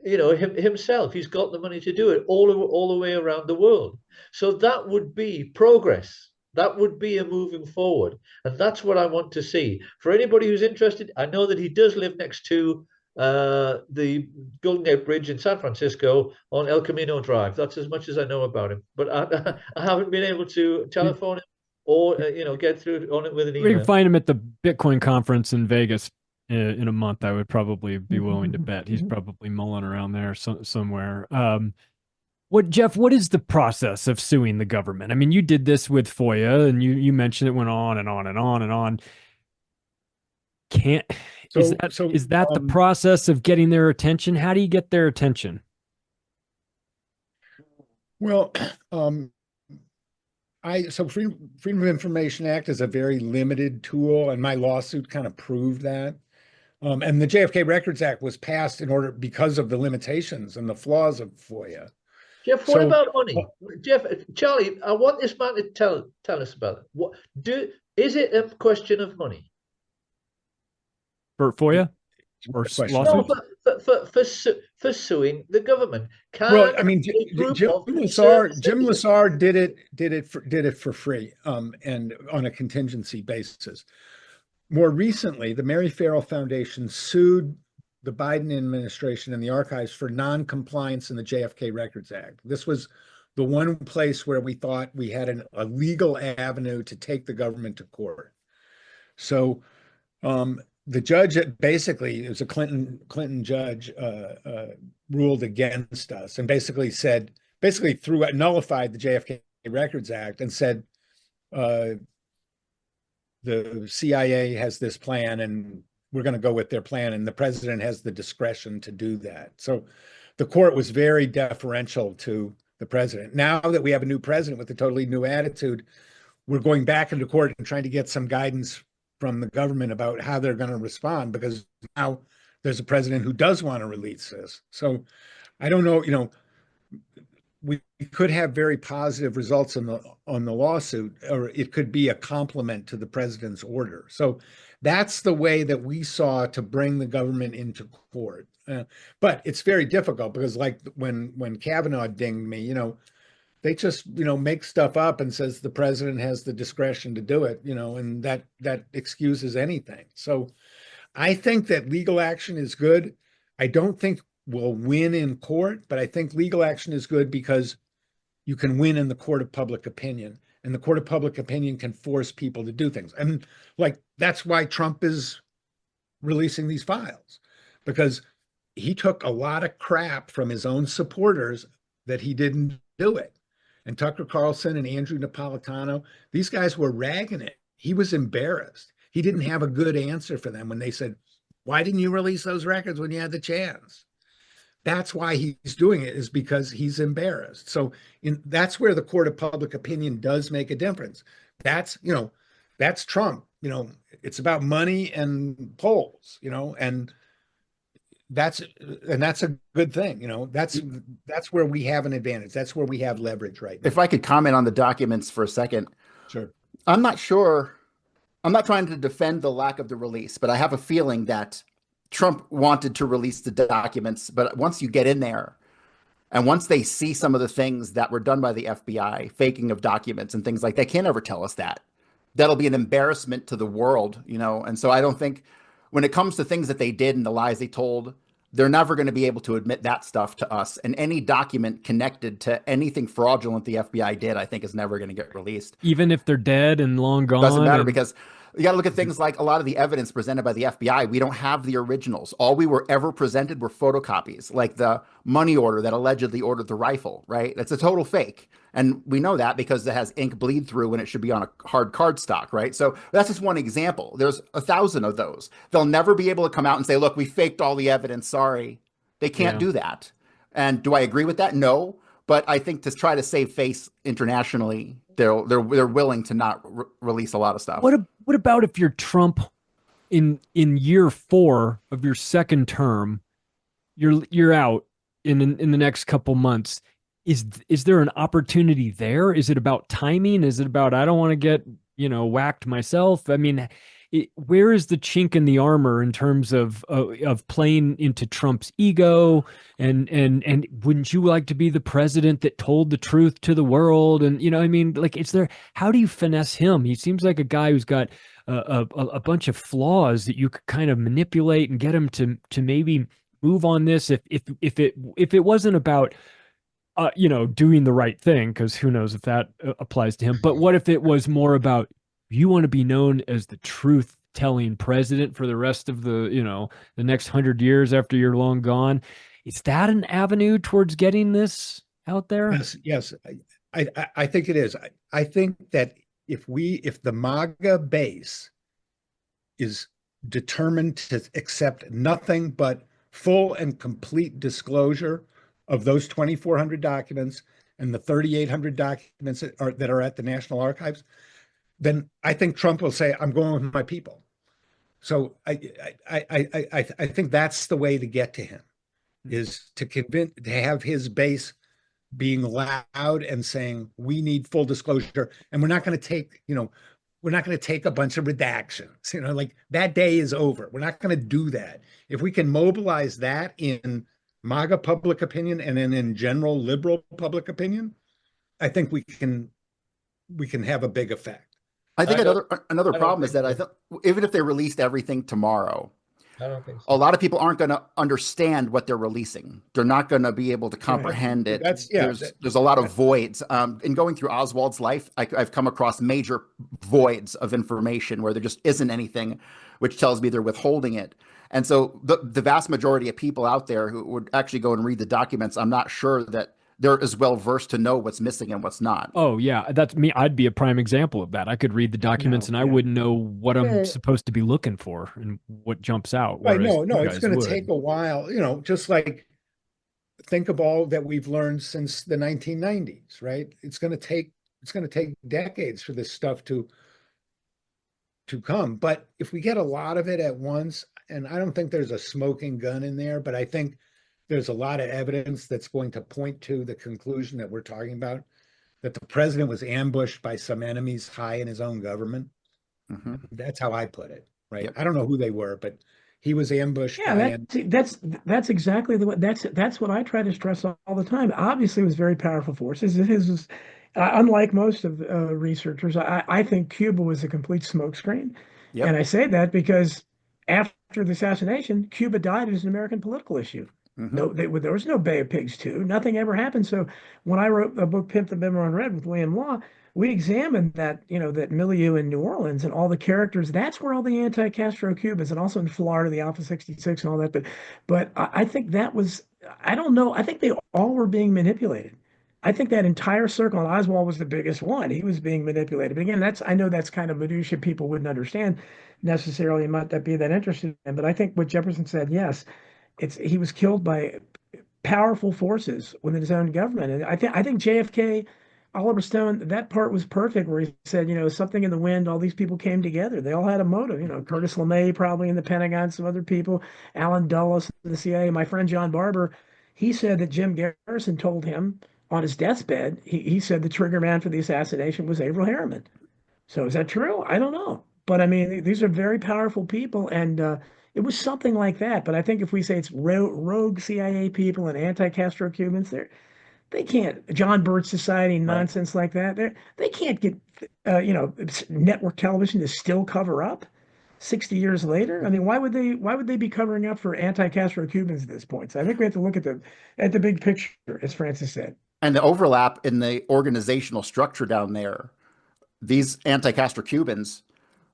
himself. He's got the money to do it all the way around the world. So that would be progress. That would be a moving forward, and that's what I want to see. For anybody who's interested, I know that he does live next to the Golden Gate Bridge in San Francisco on El Camino Drive. That's as much as I know about him. But I haven't been able to telephone him or get through on it with an We email. can find him at the Bitcoin conference in Vegas in a month. I would probably be willing to bet he's probably mulling around there somewhere. Jeff, what is the process of suing the government? I mean, you did this with FOIA, and you mentioned it went on and on and on and on. Is that the process of getting their attention? How do you get their attention? Well, Freedom of Information Act is a very limited tool, and my lawsuit kind of proved that. And the JFK Records Act was passed because of the limitations and the flaws of FOIA. Jeff, what about money? Charlie, I want this man to tell us about it. Is it a question of money? For FOIA? Or no, for suing the government. Well, I mean, Jim Lessard did it for free, and on a contingency basis. More recently, the Mary Farrell Foundation sued the Biden administration and the archives for non-compliance in the JFK Records Act. This was the one place where we thought we had a legal avenue to take the government to court. So the judge, basically, it was a Clinton judge, ruled against us and basically nullified the JFK Records Act and said the CIA has this plan and we're going to go with their plan, and the president has the discretion to do that. So the court was very deferential to the president. Now that we have a new president with a totally new attitude, we're going back into court and trying to get some guidance from the government about how they're going to respond, because now there's a president who does want to release this. So I don't know, we could have very positive results on the lawsuit, or it could be a complement to the president's order. So that's the way that we saw to bring the government into court. But it's very difficult because, like when Kavanaugh dinged me, they just make stuff up and says the president has the discretion to do it, and that excuses anything. So I think that legal action is good. I don't think we'll win in court, but I think legal action is good because you can win in the court of public opinion, and the court of public opinion can force people to do things. And that's why Trump is releasing these files, because he took a lot of crap from his own supporters that he didn't do it. And Tucker Carlson and Andrew Napolitano, these guys were ragging it. He was embarrassed. He didn't have a good answer for them when they said, why didn't you release those records when you had the chance? That's why he's doing it, is because he's embarrassed. So that's where the court of public opinion does make a difference. That's Trump. It's about money and polls, and that's a good thing. That's where we have an advantage. That's where we have leverage right now. If I could comment on the documents for a second. Sure. I'm not sure. I'm not trying to defend the lack of the release, but I have a feeling that Trump wanted to release the documents. But once you get in there, and once they see some of the things that were done by the FBI, faking of documents and things like that, they can't ever tell us that. That'll be an embarrassment to the world, And so I don't think, when it comes to things that they did and the lies they told, they're never going to be able to admit that stuff to us. And any document connected to anything fraudulent the FBI did, I think, is never going to get released. Even if they're dead and long gone? Doesn't matter, because you got to look at things like a lot of the evidence presented by the FBI. We don't have the originals. All we were ever presented were photocopies, like the money order that allegedly ordered the rifle, right? That's a total fake. And we know that because it has ink bleed through when it should be on a hard cardstock, right? So that's just one example. There's 1,000 of those. They'll never be able to come out and say, look, we faked all the evidence. Sorry. They can't do that. And do I agree with that? No. But I think to try to save face internationally, they're willing to not release a lot of stuff. What about if you're Trump in year 4 of your second term? You're out in the next couple months. Is there an opportunity there? Is it about timing? Is it about I don't want to get whacked myself? I mean, where is the chink in the armor in terms of playing into Trump's ego? And wouldn't you like to be the president that told the truth to the world? And I mean, like, how do you finesse him? He seems like a guy who's got a bunch of flaws that you could kind of manipulate and get him to maybe move on this if it wasn't about doing the right thing, because who knows if that applies to him. But what if it was more about, you want to be known as the truth telling president for the rest of the next 100 years after you're long gone? Is that an avenue towards getting this out there? Yes. I think it is. I think that if the MAGA base is determined to accept nothing but full and complete disclosure of those 2,400 documents and the 3,800 documents that are at the National Archives, then I think Trump will say, I'm going with my people. So I think that's the way to get to him, is to have his base being loud and saying, we need full disclosure, and we're not going to take a bunch of redactions. Like, that day is over. We're not going to do that. If we can mobilize that in MAGA public opinion and then in general liberal public opinion, I think we can have a big effect. I think another problem is that I thought even if they released everything tomorrow, I don't think so. A lot of people aren't going to understand what they're releasing. They're not going to be able to comprehend it. There's a lot of voids. In going through Oswald's life, I've come across major voids of information where there just isn't anything, which tells me they're withholding it. And so the vast majority of people out there who would actually go and read the documents, I'm not sure that they're as well versed to know what's missing and what's not. Oh yeah, that's me. I'd be a prime example of that. I could read the documents and I wouldn't know what I'm supposed to be looking for and what jumps out. Right? No, it's going to take a while. Just like think of all that we've learned since the 1990s, right? It's going to take decades for this stuff to come. But if we get a lot of it at once, and I don't think there's a smoking gun in there, but I think there's a lot of evidence that's going to point to the conclusion that we're talking about, that the president was ambushed by some enemies high in his own government. Mm-hmm. That's how I put it, right? Yep. I don't know who they were, but he was ambushed. Yeah, that's exactly that's what I try to stress all the time. Obviously, it was very powerful forces. His was, unlike most of researchers, I think Cuba was a complete smokescreen. Yep. And I say that because after the assassination, Cuba died as an American political issue. Mm-hmm. No, there was no Bay of Pigs 2. Nothing ever happened. So when I wrote the book Pimp the Memo Unread with William Law, we examined that, that milieu in New Orleans and all the characters. That's where all the anti-Castro Cubans, and also in Florida, the Alpha 66 and all that. But I think that was, I don't know. I think they all were being manipulated. I think that entire circle, and Oswald was the biggest one. He was being manipulated. But again, I know that's kind of minutia people wouldn't understand necessarily, might not be that interested in. But I think what Jefferson said, yes, he was killed by powerful forces within his own government. And I think JFK, Oliver Stone, that part was perfect where he said, something in the wind, all these people came together. They all had a motive, Curtis LeMay probably in the Pentagon, some other people, Alan Dulles in the CIA. My friend John Barber, he said that Jim Garrison told him on his deathbed, he said the trigger man for the assassination was Averell Harriman. So is that true? I don't know. But I mean, these are very powerful people, and it was something like that. But I think if we say it's rogue CIA people and anti-Castro Cubans, they can't, John Birch Society nonsense like that. They can't get, network television to still cover up 60 years later. I mean, why would they be covering up for anti-Castro Cubans at this point? So I think we have to look at the big picture, as Francis said. And the overlap in the organizational structure down there. These anti-Castro Cubans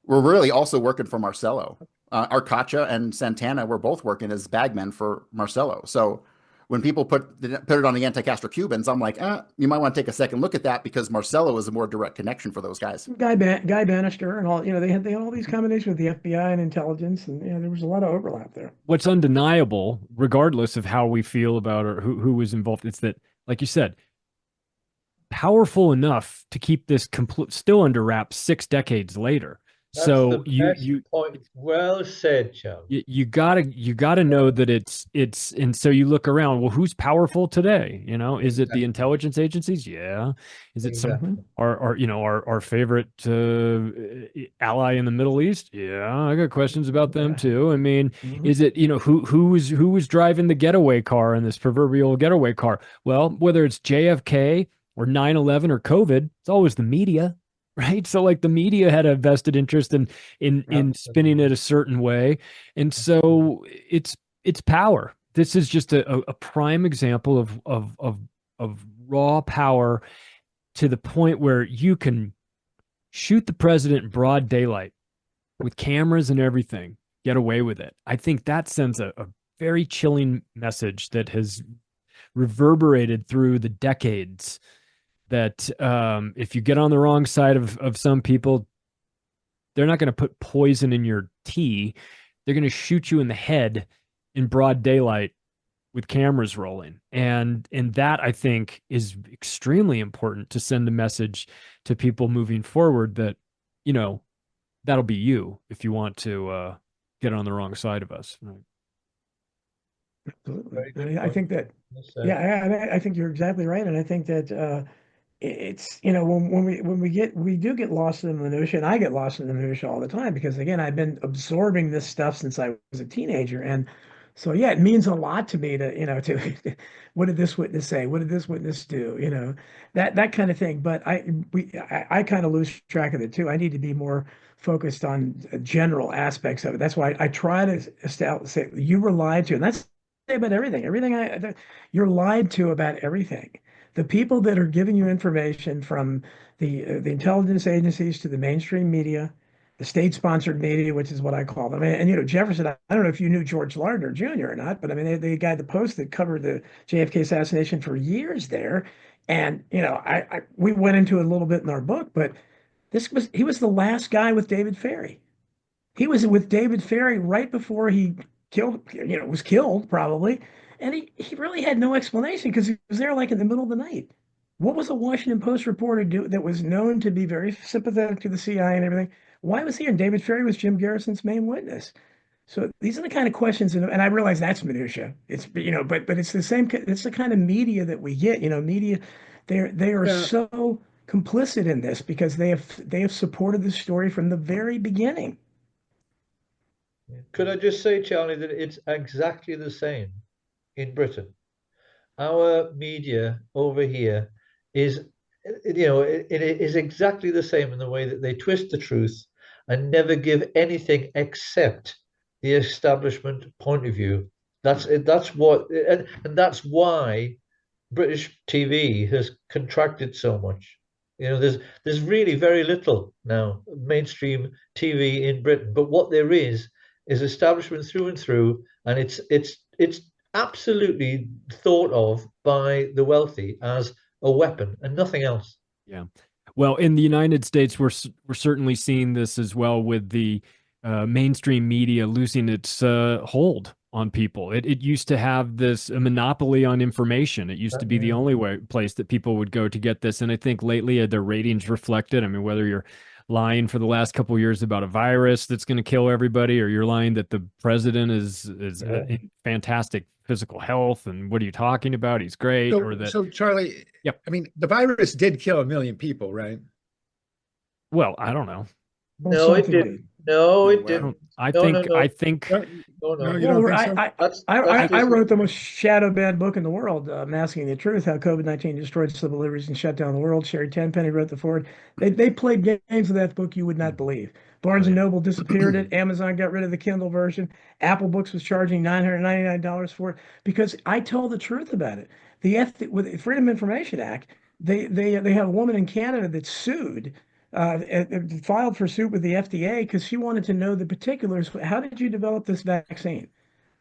were really also working for Marcelo. Arcacha and Santana were both working as bagmen for Marcelo. So when people put it on the anti-Castro Cubans, I'm like, you might want to take a second look at that, because Marcelo is a more direct connection for those guys. Guy Bannister and all, they had all these combinations with the FBI and intelligence, and there was a lot of overlap there. What's undeniable, regardless of how we feel about or who was involved, it's that, like you said, powerful enough to keep this still under wraps 6 decades later. That's So the best point. Well said, Charlie. you gotta know that it's and so you look around. Well, who's powerful today? Is it the intelligence agencies? Yeah. Is it Exactly. our favorite ally in the Middle East? Yeah, I got questions about them too. I mean, is it who was driving the getaway car in this proverbial getaway car? Well, whether it's JFK or 9/11 or COVID, it's always the media. Right. So like the media had a vested interest in spinning it a certain way. And so it's power. This is just a prime example of raw power to the point where you can shoot the president in broad daylight with cameras and everything, get away with it. I think that sends a very chilling message that has reverberated through the decades that if you get on the wrong side of some people, they're not going to put poison in your tea. They're going to shoot you in the head in broad daylight with cameras rolling. And that, I think, is extremely important to send a message to people moving forward that, that'll be you if you want to get on the wrong side of us. Right? Absolutely. I think that, I think you're exactly right. And I think that it's when we do get lost in the minutia, and I get lost in the minutia all the time because again I've been absorbing this stuff since I was a teenager, and so it means a lot to me to what did this witness say, what did this witness do, that kind of thing. But I kind of lose track of it too. I need to be more focused on general aspects of it. That's why I try to say you were lied to, and that's about everything. You're lied to about everything. The people that are giving you information from the intelligence agencies to the mainstream media, the state-sponsored media, which is what I call them. And Jefferson, I don't know if you knew George Lardner Jr. or not, but I mean, the guy, the Post that covered the JFK assassination for years there. And, we went into it a little bit in our book, but he was the last guy with David Ferrie. He was with David Ferrie right before he was killed probably. And he really had no explanation because he was there like in the middle of the night. What was a Washington Post reporter do that was known to be very sympathetic to the CIA and everything? Why was he here? And David Ferrie was Jim Garrison's main witness. So these are the kind of questions, and I realize that's minutia. It's but it's the same. It's the kind of media that we get. Media, they are so complicit in this because they have supported the story from the very beginning. Could I just say, Charlie, that it's exactly the same in Britain. Our media over here is, it is exactly the same in the way that they twist the truth and never give anything except the establishment point of view. That's what, and that's why British TV has contracted so much. There's really very little now mainstream TV in Britain, but what there is establishment through and through, and it's absolutely thought of by the wealthy as a weapon and nothing else. Yeah. Well, in the United States, we're certainly seeing this as well with the mainstream media losing its hold on people. It used to have a monopoly on information. It used to be the only place that people would go to get this. And I think lately their ratings reflected. I mean, whether you're lying for the last couple of years about a virus that's going to kill everybody, or you're lying that the president is in fantastic physical health, and what are you talking about? He's great. So Charlie, yep. I mean, the virus did kill 1 million people, right? Well, I don't know. No, it didn't. No, it didn't. I think. No, you don't think so? I wrote the most shadow banned book in the world, Masking the Truth: How COVID-19 Destroyed Civil Liberties and Shut Down the World. Sherry Tenpenny wrote the foreword. They played games with that book you would not believe. Barnes & Noble disappeared it. Amazon got rid of the Kindle version. Apple Books was charging $999 for it because I told the truth about it. With the Freedom of Information Act, they have a woman in Canada that sued. Filed for suit with the FDA because she wanted to know the particulars. How did you develop this vaccine?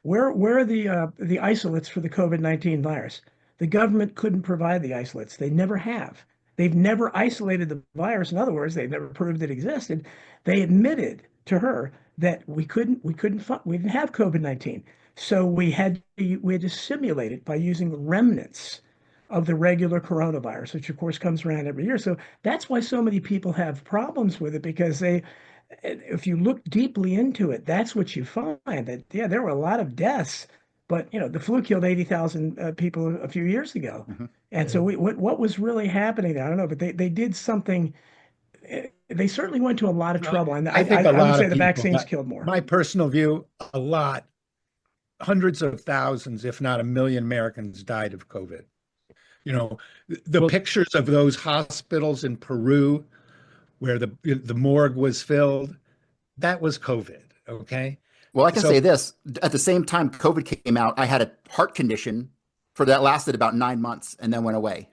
Where are the isolates for the COVID-19 virus? The government couldn't provide the isolates. They never have. They've never isolated the virus. In other words, they've never proved it existed. They admitted to her that we didn't have COVID-19. So we had to simulate it by using remnants of the regular coronavirus, which of course comes around every year. So that's why so many people have problems with it, because if you look deeply into it, that's what you find, that, yeah, there were a lot of deaths, but the flu killed 80,000 people a few years ago. Mhm. And so what was really happening there? I don't know, but they did something. They certainly went to a lot of trouble. And I think I a would lot say of the people, vaccines but killed more. my personal view, hundreds of thousands, if not 1 million Americans died of COVID. The Well- pictures of those hospitals in Peru where the morgue was filled, that was COVID. Okay. Well, I can So- say this. At the same time COVID came out, I had a heart condition that lasted about 9 months and then went away.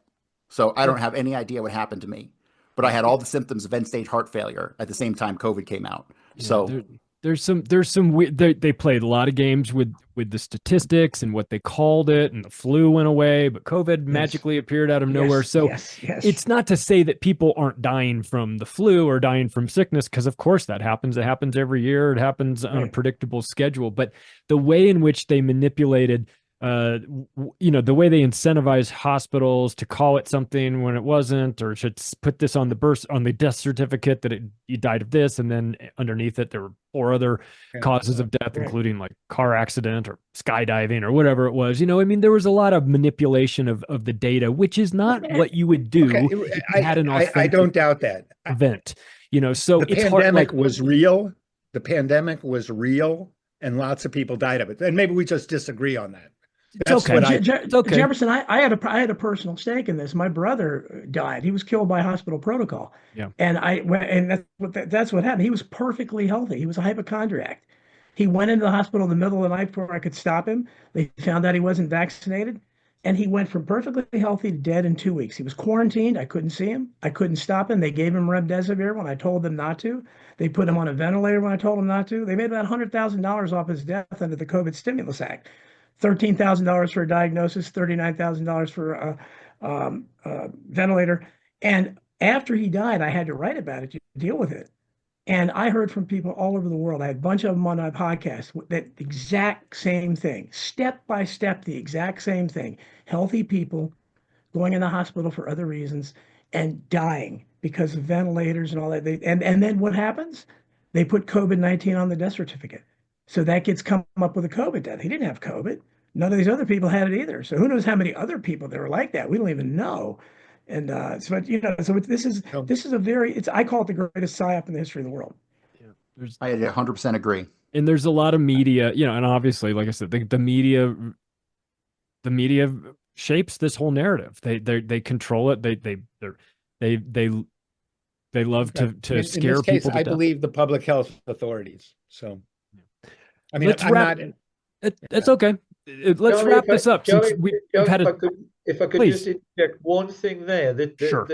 So I don't have any idea what happened to me, but I had all the symptoms of end-stage heart failure at the same time COVID came out. Yeah, So there's some they played a lot of games with the statistics and what they called it, and the flu went away, but COVID magically appeared out of nowhere. So yes. it's not to say that people aren't dying from the flu or dying from sickness, because of course that happens. It happens every year. It happens on a predictable schedule. But the way in which they manipulated, the way they incentivize hospitals to call it something when it wasn't, or should put this on the death certificate that you died of this, and then underneath it there were 4 other causes of death, including like car accident or skydiving or whatever it was. There was a lot of manipulation of the data, which is not what you would do if you had an authentic I don't doubt that event. So the it's pandemic hard, was real. The pandemic was real, and lots of people died of it. And maybe we just disagree on that. It's okay. It's okay. Jefferson, I had a personal stake in this. My brother died. He was killed by hospital protocol. Yeah. And that's what happened. He was perfectly healthy. He was a hypochondriac. He went into the hospital in the middle of the night before I could stop him. They found out he wasn't vaccinated, and he went from perfectly healthy to dead in 2 weeks. He was quarantined. I couldn't see him. I couldn't stop him. They gave him remdesivir when I told them not to. They put him on a ventilator when I told them not to. They made about $100,000 off his death under the COVID Stimulus Act. $13,000 for a diagnosis, $39,000 for a ventilator. And after he died, I had to write about it to deal with it. And I heard from people all over the world. I had a bunch of them on my podcast, that exact same thing, step by step, the exact same thing. Healthy people going in the hospital for other reasons and dying because of ventilators and all that. And then what happens? They put COVID-19 on the death certificate. So that gets come up with a COVID death. He didn't have COVID. None of these other people had it either. So who knows how many other people there were like that? We don't even know. And so this is I call it the greatest psyop in the history of the world. Yeah, I 100% agree. And there's a lot of media, and obviously, like I said, the media shapes this whole narrative. They control it. They love to in scare this case, people to I death. believe the public health authorities. So, I mean, Let's I'm wrap- not. It's okay. Let's Charlie, wrap this up. Charlie, Since we've Charlie, had if I could Please. just interject one thing there, Sure.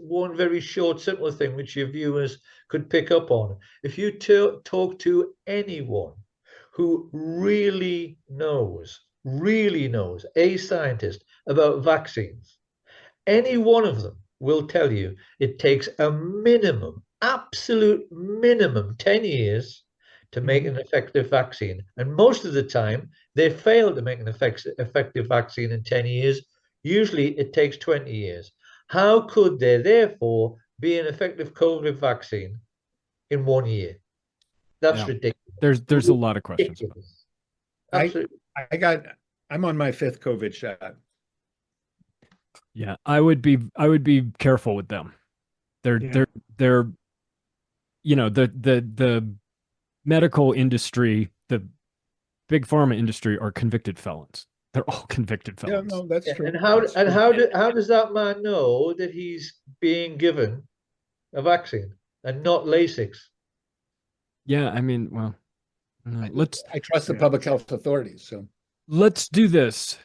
one very short, simple thing which your viewers could pick up on. If you talk to anyone who really knows, a scientist about vaccines, any one of them will tell you it takes a minimum, absolute minimum, 10 years to make an effective vaccine. And most of the time, they fail to make an effective vaccine in 10 years. Usually, it takes 20 years. How could there, therefore, be an effective COVID vaccine in 1 year? That's Yeah. ridiculous. there's a lot of questions. Ridiculous. Absolutely. I'm on my 5th COVID shot. Yeah, I would be careful with them. They're the medical industry, the big pharma industry are convicted felons. They're all convicted Yeah, felons. no, that's true. And how does that man know that he's being given a vaccine and not Lasix? Yeah, I mean, well, no, I trust the public health authorities. So let's do this.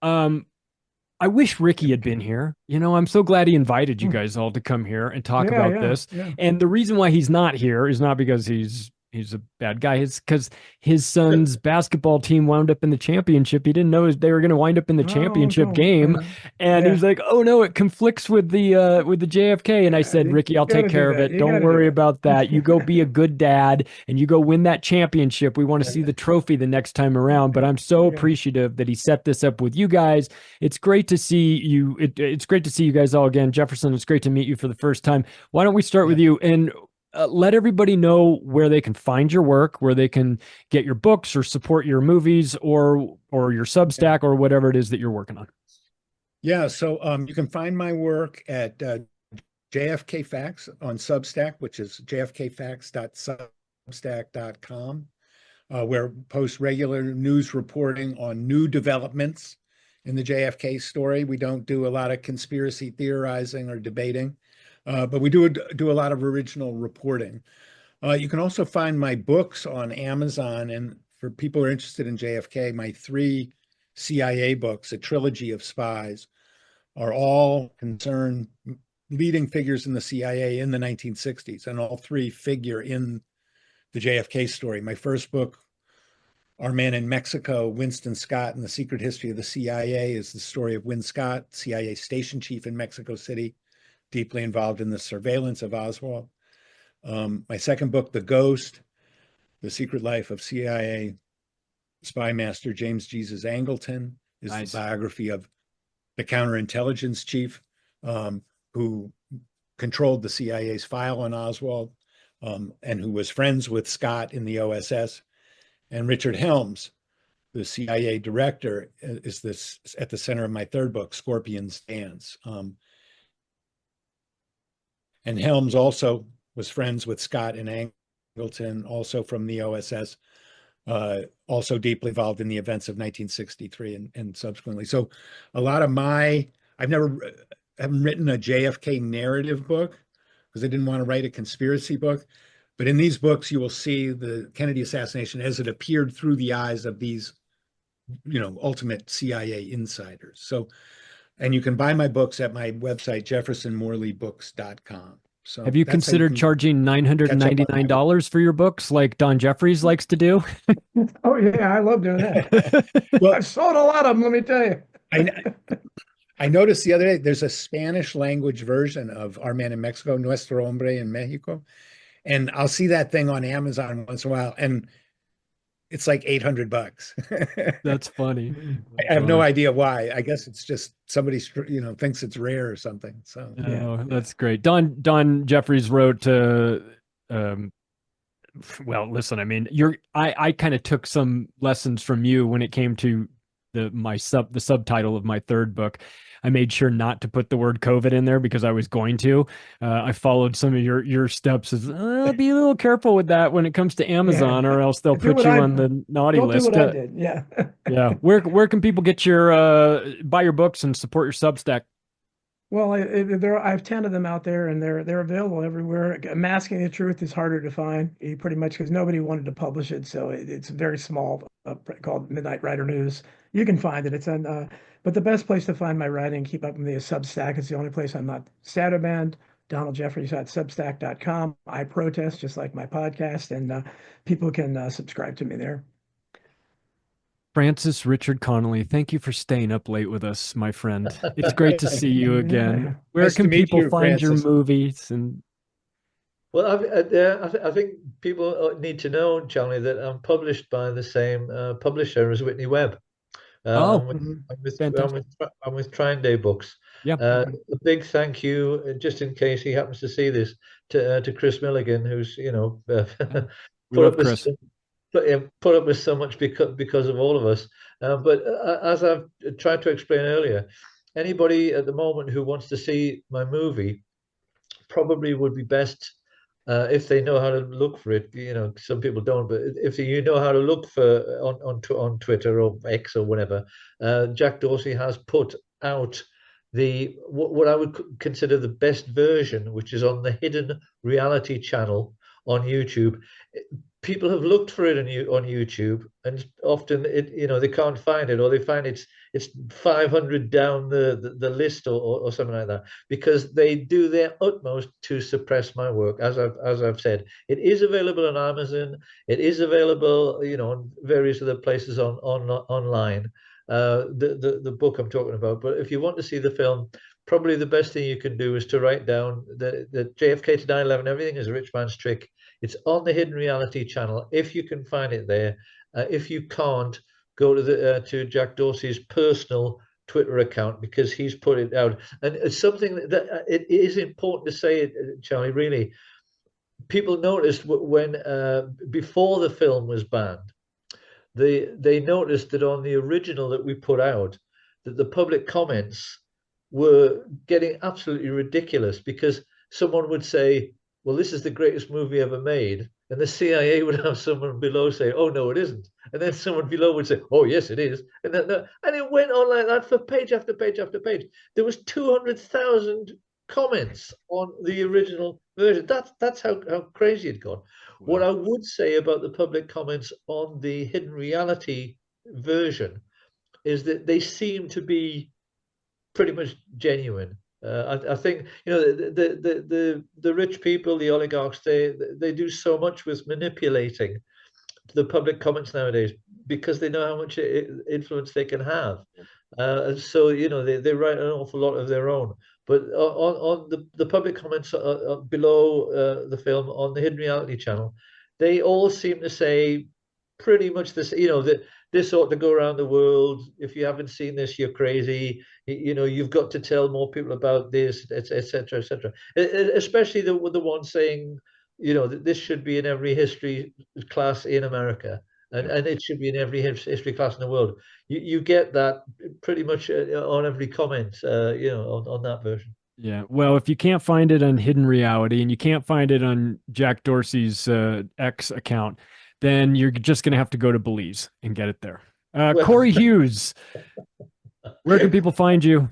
I wish Ricky had been here. I'm so glad he invited you guys all to come here and talk about this. Yeah. And the reason why he's not here is not because he's He's a bad guy. It's because his son's basketball team wound up in the championship. He didn't know they were going to wind up in the championship game, and he was like, "Oh no, it conflicts with the JFK." And I said, "Ricky, I'll take care of it. Don't worry about that. You go be a good dad, and you go win that championship. We want to see the trophy the next time around." But I'm so appreciative that he set this up with you guys. It's great to see you. It's great to see you guys all again, Jefferson. It's great to meet you for the first time. Why don't we start with you and let everybody know where they can find your work, where they can get your books or support your movies or your Substack or whatever it is that you're working on. Yeah, so you can find my work at JFK Facts on Substack, which is jfkfacts.substack.com, where I post regular news reporting on new developments in the JFK story. We don't do a lot of conspiracy theorizing or debating. But we do a lot of original reporting. You can also find my books on Amazon. And for people who are interested in JFK, my 3 CIA books, a trilogy of spies, are all concerned leading figures in the CIA in the 1960s. And all 3 figure in the JFK story. My first book, Our Man in Mexico, Winston Scott and the Secret History of the CIA, is the story of Win Scott, CIA station chief in Mexico City, deeply involved in the surveillance of Oswald. My second book, The Ghost, The Secret Life of CIA Spy Master James Jesus Angleton, is the biography of the counterintelligence chief who controlled the CIA's file on Oswald and who was friends with Scott in the OSS. And Richard Helms, the CIA director, is this at the center of my third book, Scorpion's Dance. And Helms also was friends with Scott and Angleton, also from the OSS, also deeply involved in the events of 1963 and subsequently. So a lot of haven't written a JFK narrative book because I didn't want to write a conspiracy book. But in these books, you will see the Kennedy assassination as it appeared through the eyes of these, ultimate CIA insiders. So, and you can buy my books at my website, jeffersonmorleybooks.com. So have you considered charging $999 for your books like Don Jeffries likes to do? Oh yeah, I love doing that. Well, I've sold a lot of them, let me tell you. I noticed the other day there's a Spanish language version of Our Man in Mexico, Nuestro Hombre en Mexico. And I'll see that thing on Amazon once in a while, and it's like $800. That's funny. I have no idea why. I guess it's just somebody, thinks it's rare or something. So that's great. Don Jeffries wrote well, listen, I mean, I kind of took some lessons from you when it came to the subtitle of my third book. I made sure not to put the word COVID in there because I was going to. I followed some of your steps. Be a little careful with that when it comes to Amazon, or else they'll put you on the naughty list. Do what I did. Yeah. Yeah. Where can people get buy your books and support your Substack? Well, I have 10 of them out there, and they're available everywhere. Masking the Truth is harder to find, pretty much because nobody wanted to publish it, so it's very small. Called Midnight Rider News. You can find it. It's on. But the best place to find my writing, keep up with me, is Substack. It's the only place I'm not shadow banned. DonaldJeffries.substack.com. I protest just like my podcast, and people can subscribe to me there. Francis Richard Connolly, thank you for staying up late with us, my friend. It's great to see you again. Where nice can people find Francis. your movies? And well, I think people need to know, Johnny, that I'm published by the same publisher as Whitney Webb. I'm with Trine Day Books. Yeah. A big thank you, just in case he happens to see this, to Chris Milligan, who's put up with so much because of all of us. But as I've tried to explain earlier, anybody at the moment who wants to see my movie probably would be best if they know how to look for it. Some people don't, but if you know how to look for on Twitter or X or whatever, Jack Dorsey has put out what I would consider the best version, which is on the Hidden Reality channel on YouTube. People have looked for it on YouTube, and often they can't find it, or they find it's 500 down the list or something like that, because they do their utmost to suppress my work. As I've said, it is available on Amazon. It is available, on various other places online. The book I'm talking about. But if you want to see the film, probably the best thing you can do is to write down the JFK to 9/11. Everything is a rich man's trick. It's on the Hidden Reality channel if you can find it there. If you can't, go to Jack Dorsey's personal Twitter account, because he's put it out. And it's something that it is important to say it, Charlie. Really, people noticed when before the film was banned, they noticed that on the original that we put out, that the public comments were getting absolutely ridiculous, because someone would say, well, this is the greatest movie ever made, and the CIA would have someone below say, oh no, it isn't, and then someone below would say, oh yes, it is, and it went on like that for page after page after page. There was 200,000 comments on the original version. That's how crazy it got. Wow. What I would say about the public comments on the Hidden Reality version is that they seem to be pretty much genuine. I think the rich people, the oligarchs, they do so much with manipulating the public comments nowadays, because they know how much influence they can have. And so they write an awful lot of their own. But on the public comments below the film on the Hidden Reality channel, they all seem to say pretty much this. That this ought to go around the world. If you haven't seen this, you're crazy. You've got to tell more people about this, etc., etc. Especially the ones saying, that this should be in every history class in America, and it should be in every history class in the world. You get that pretty much on every comment, on that version. Yeah. Well, if you can't find it on Hidden Reality and you can't find it on Jack Dorsey's X account, then you're just going to have to go to Belize and get it there. Corey Hughes, where can people find you?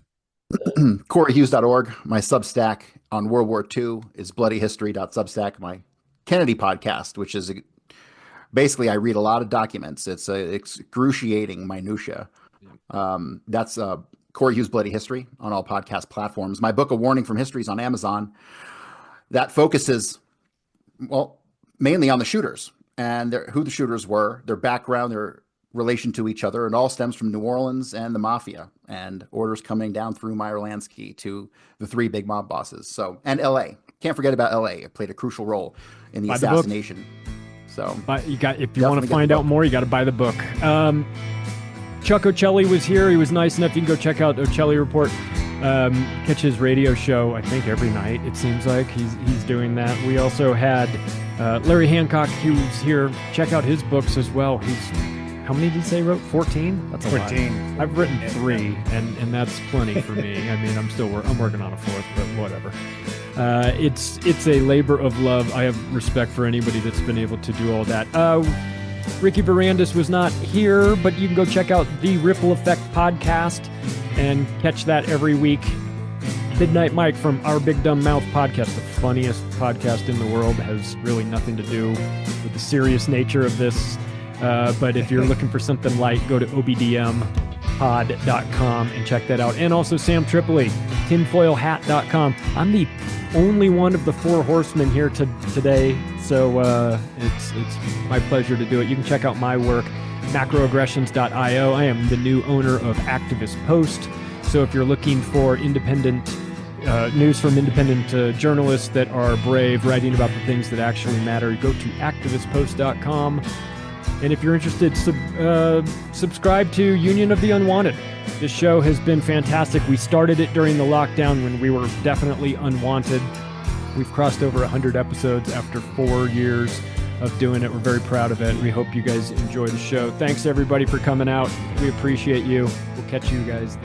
CoreyHughes.org. My Substack on World War II is bloodyhistory.substack. My Kennedy podcast, which is basically I read a lot of documents. It's excruciating minutia. That's Corey Hughes Bloody History on all podcast platforms. My book, A Warning from History, is on Amazon. That focuses, mainly on the shooters and who the shooters were, their background, their relation to each other. It all stems from New Orleans and the mafia and orders coming down through Meyer Lansky to the three big mob bosses. So, and LA. Can't forget about LA. It played a crucial role in the assassination. So if you want to find out more, you got to buy the book. Chuck Ocelli was here. He was nice enough. You can go check out Ocelli Report. Catch his radio show, I think, every night. It seems like he's doing that. We also had Larry Hancock, who was here. Check out his books as well. How many did he say he wrote? 14? That's a 14. Lot. I've written 3, and that's plenty for me. I mean, I'm working on a 4th, but whatever. It's a labor of love. I have respect for anybody that's been able to do all that. Ricky Varandas was not here, but you can go check out the Ripple Effect podcast and catch that every week. Midnight Mike from Our Big Dumb Mouth podcast, the funniest podcast in the world, has really nothing to do with the serious nature of this. But if you're looking for something light, go to obdmpod.com and check that out. And also Sam Tripoli, tinfoilhat.com. I'm the only one of the 4 horsemen here today, so it's my pleasure to do it. You can check out my work, macroaggressions.io. I am the new owner of Activist Post, so if you're looking for independent news from independent journalists that are brave, writing about the things that actually matter, go to activistpost.com. And if you're interested, subscribe to Union of the Unwanted. This show has been fantastic. We started it during the lockdown when we were definitely unwanted. We've crossed over 100 episodes after 4 years of doing it. We're very proud of it. We hope you guys enjoy the show. Thanks, everybody, for coming out. We appreciate you. We'll catch you guys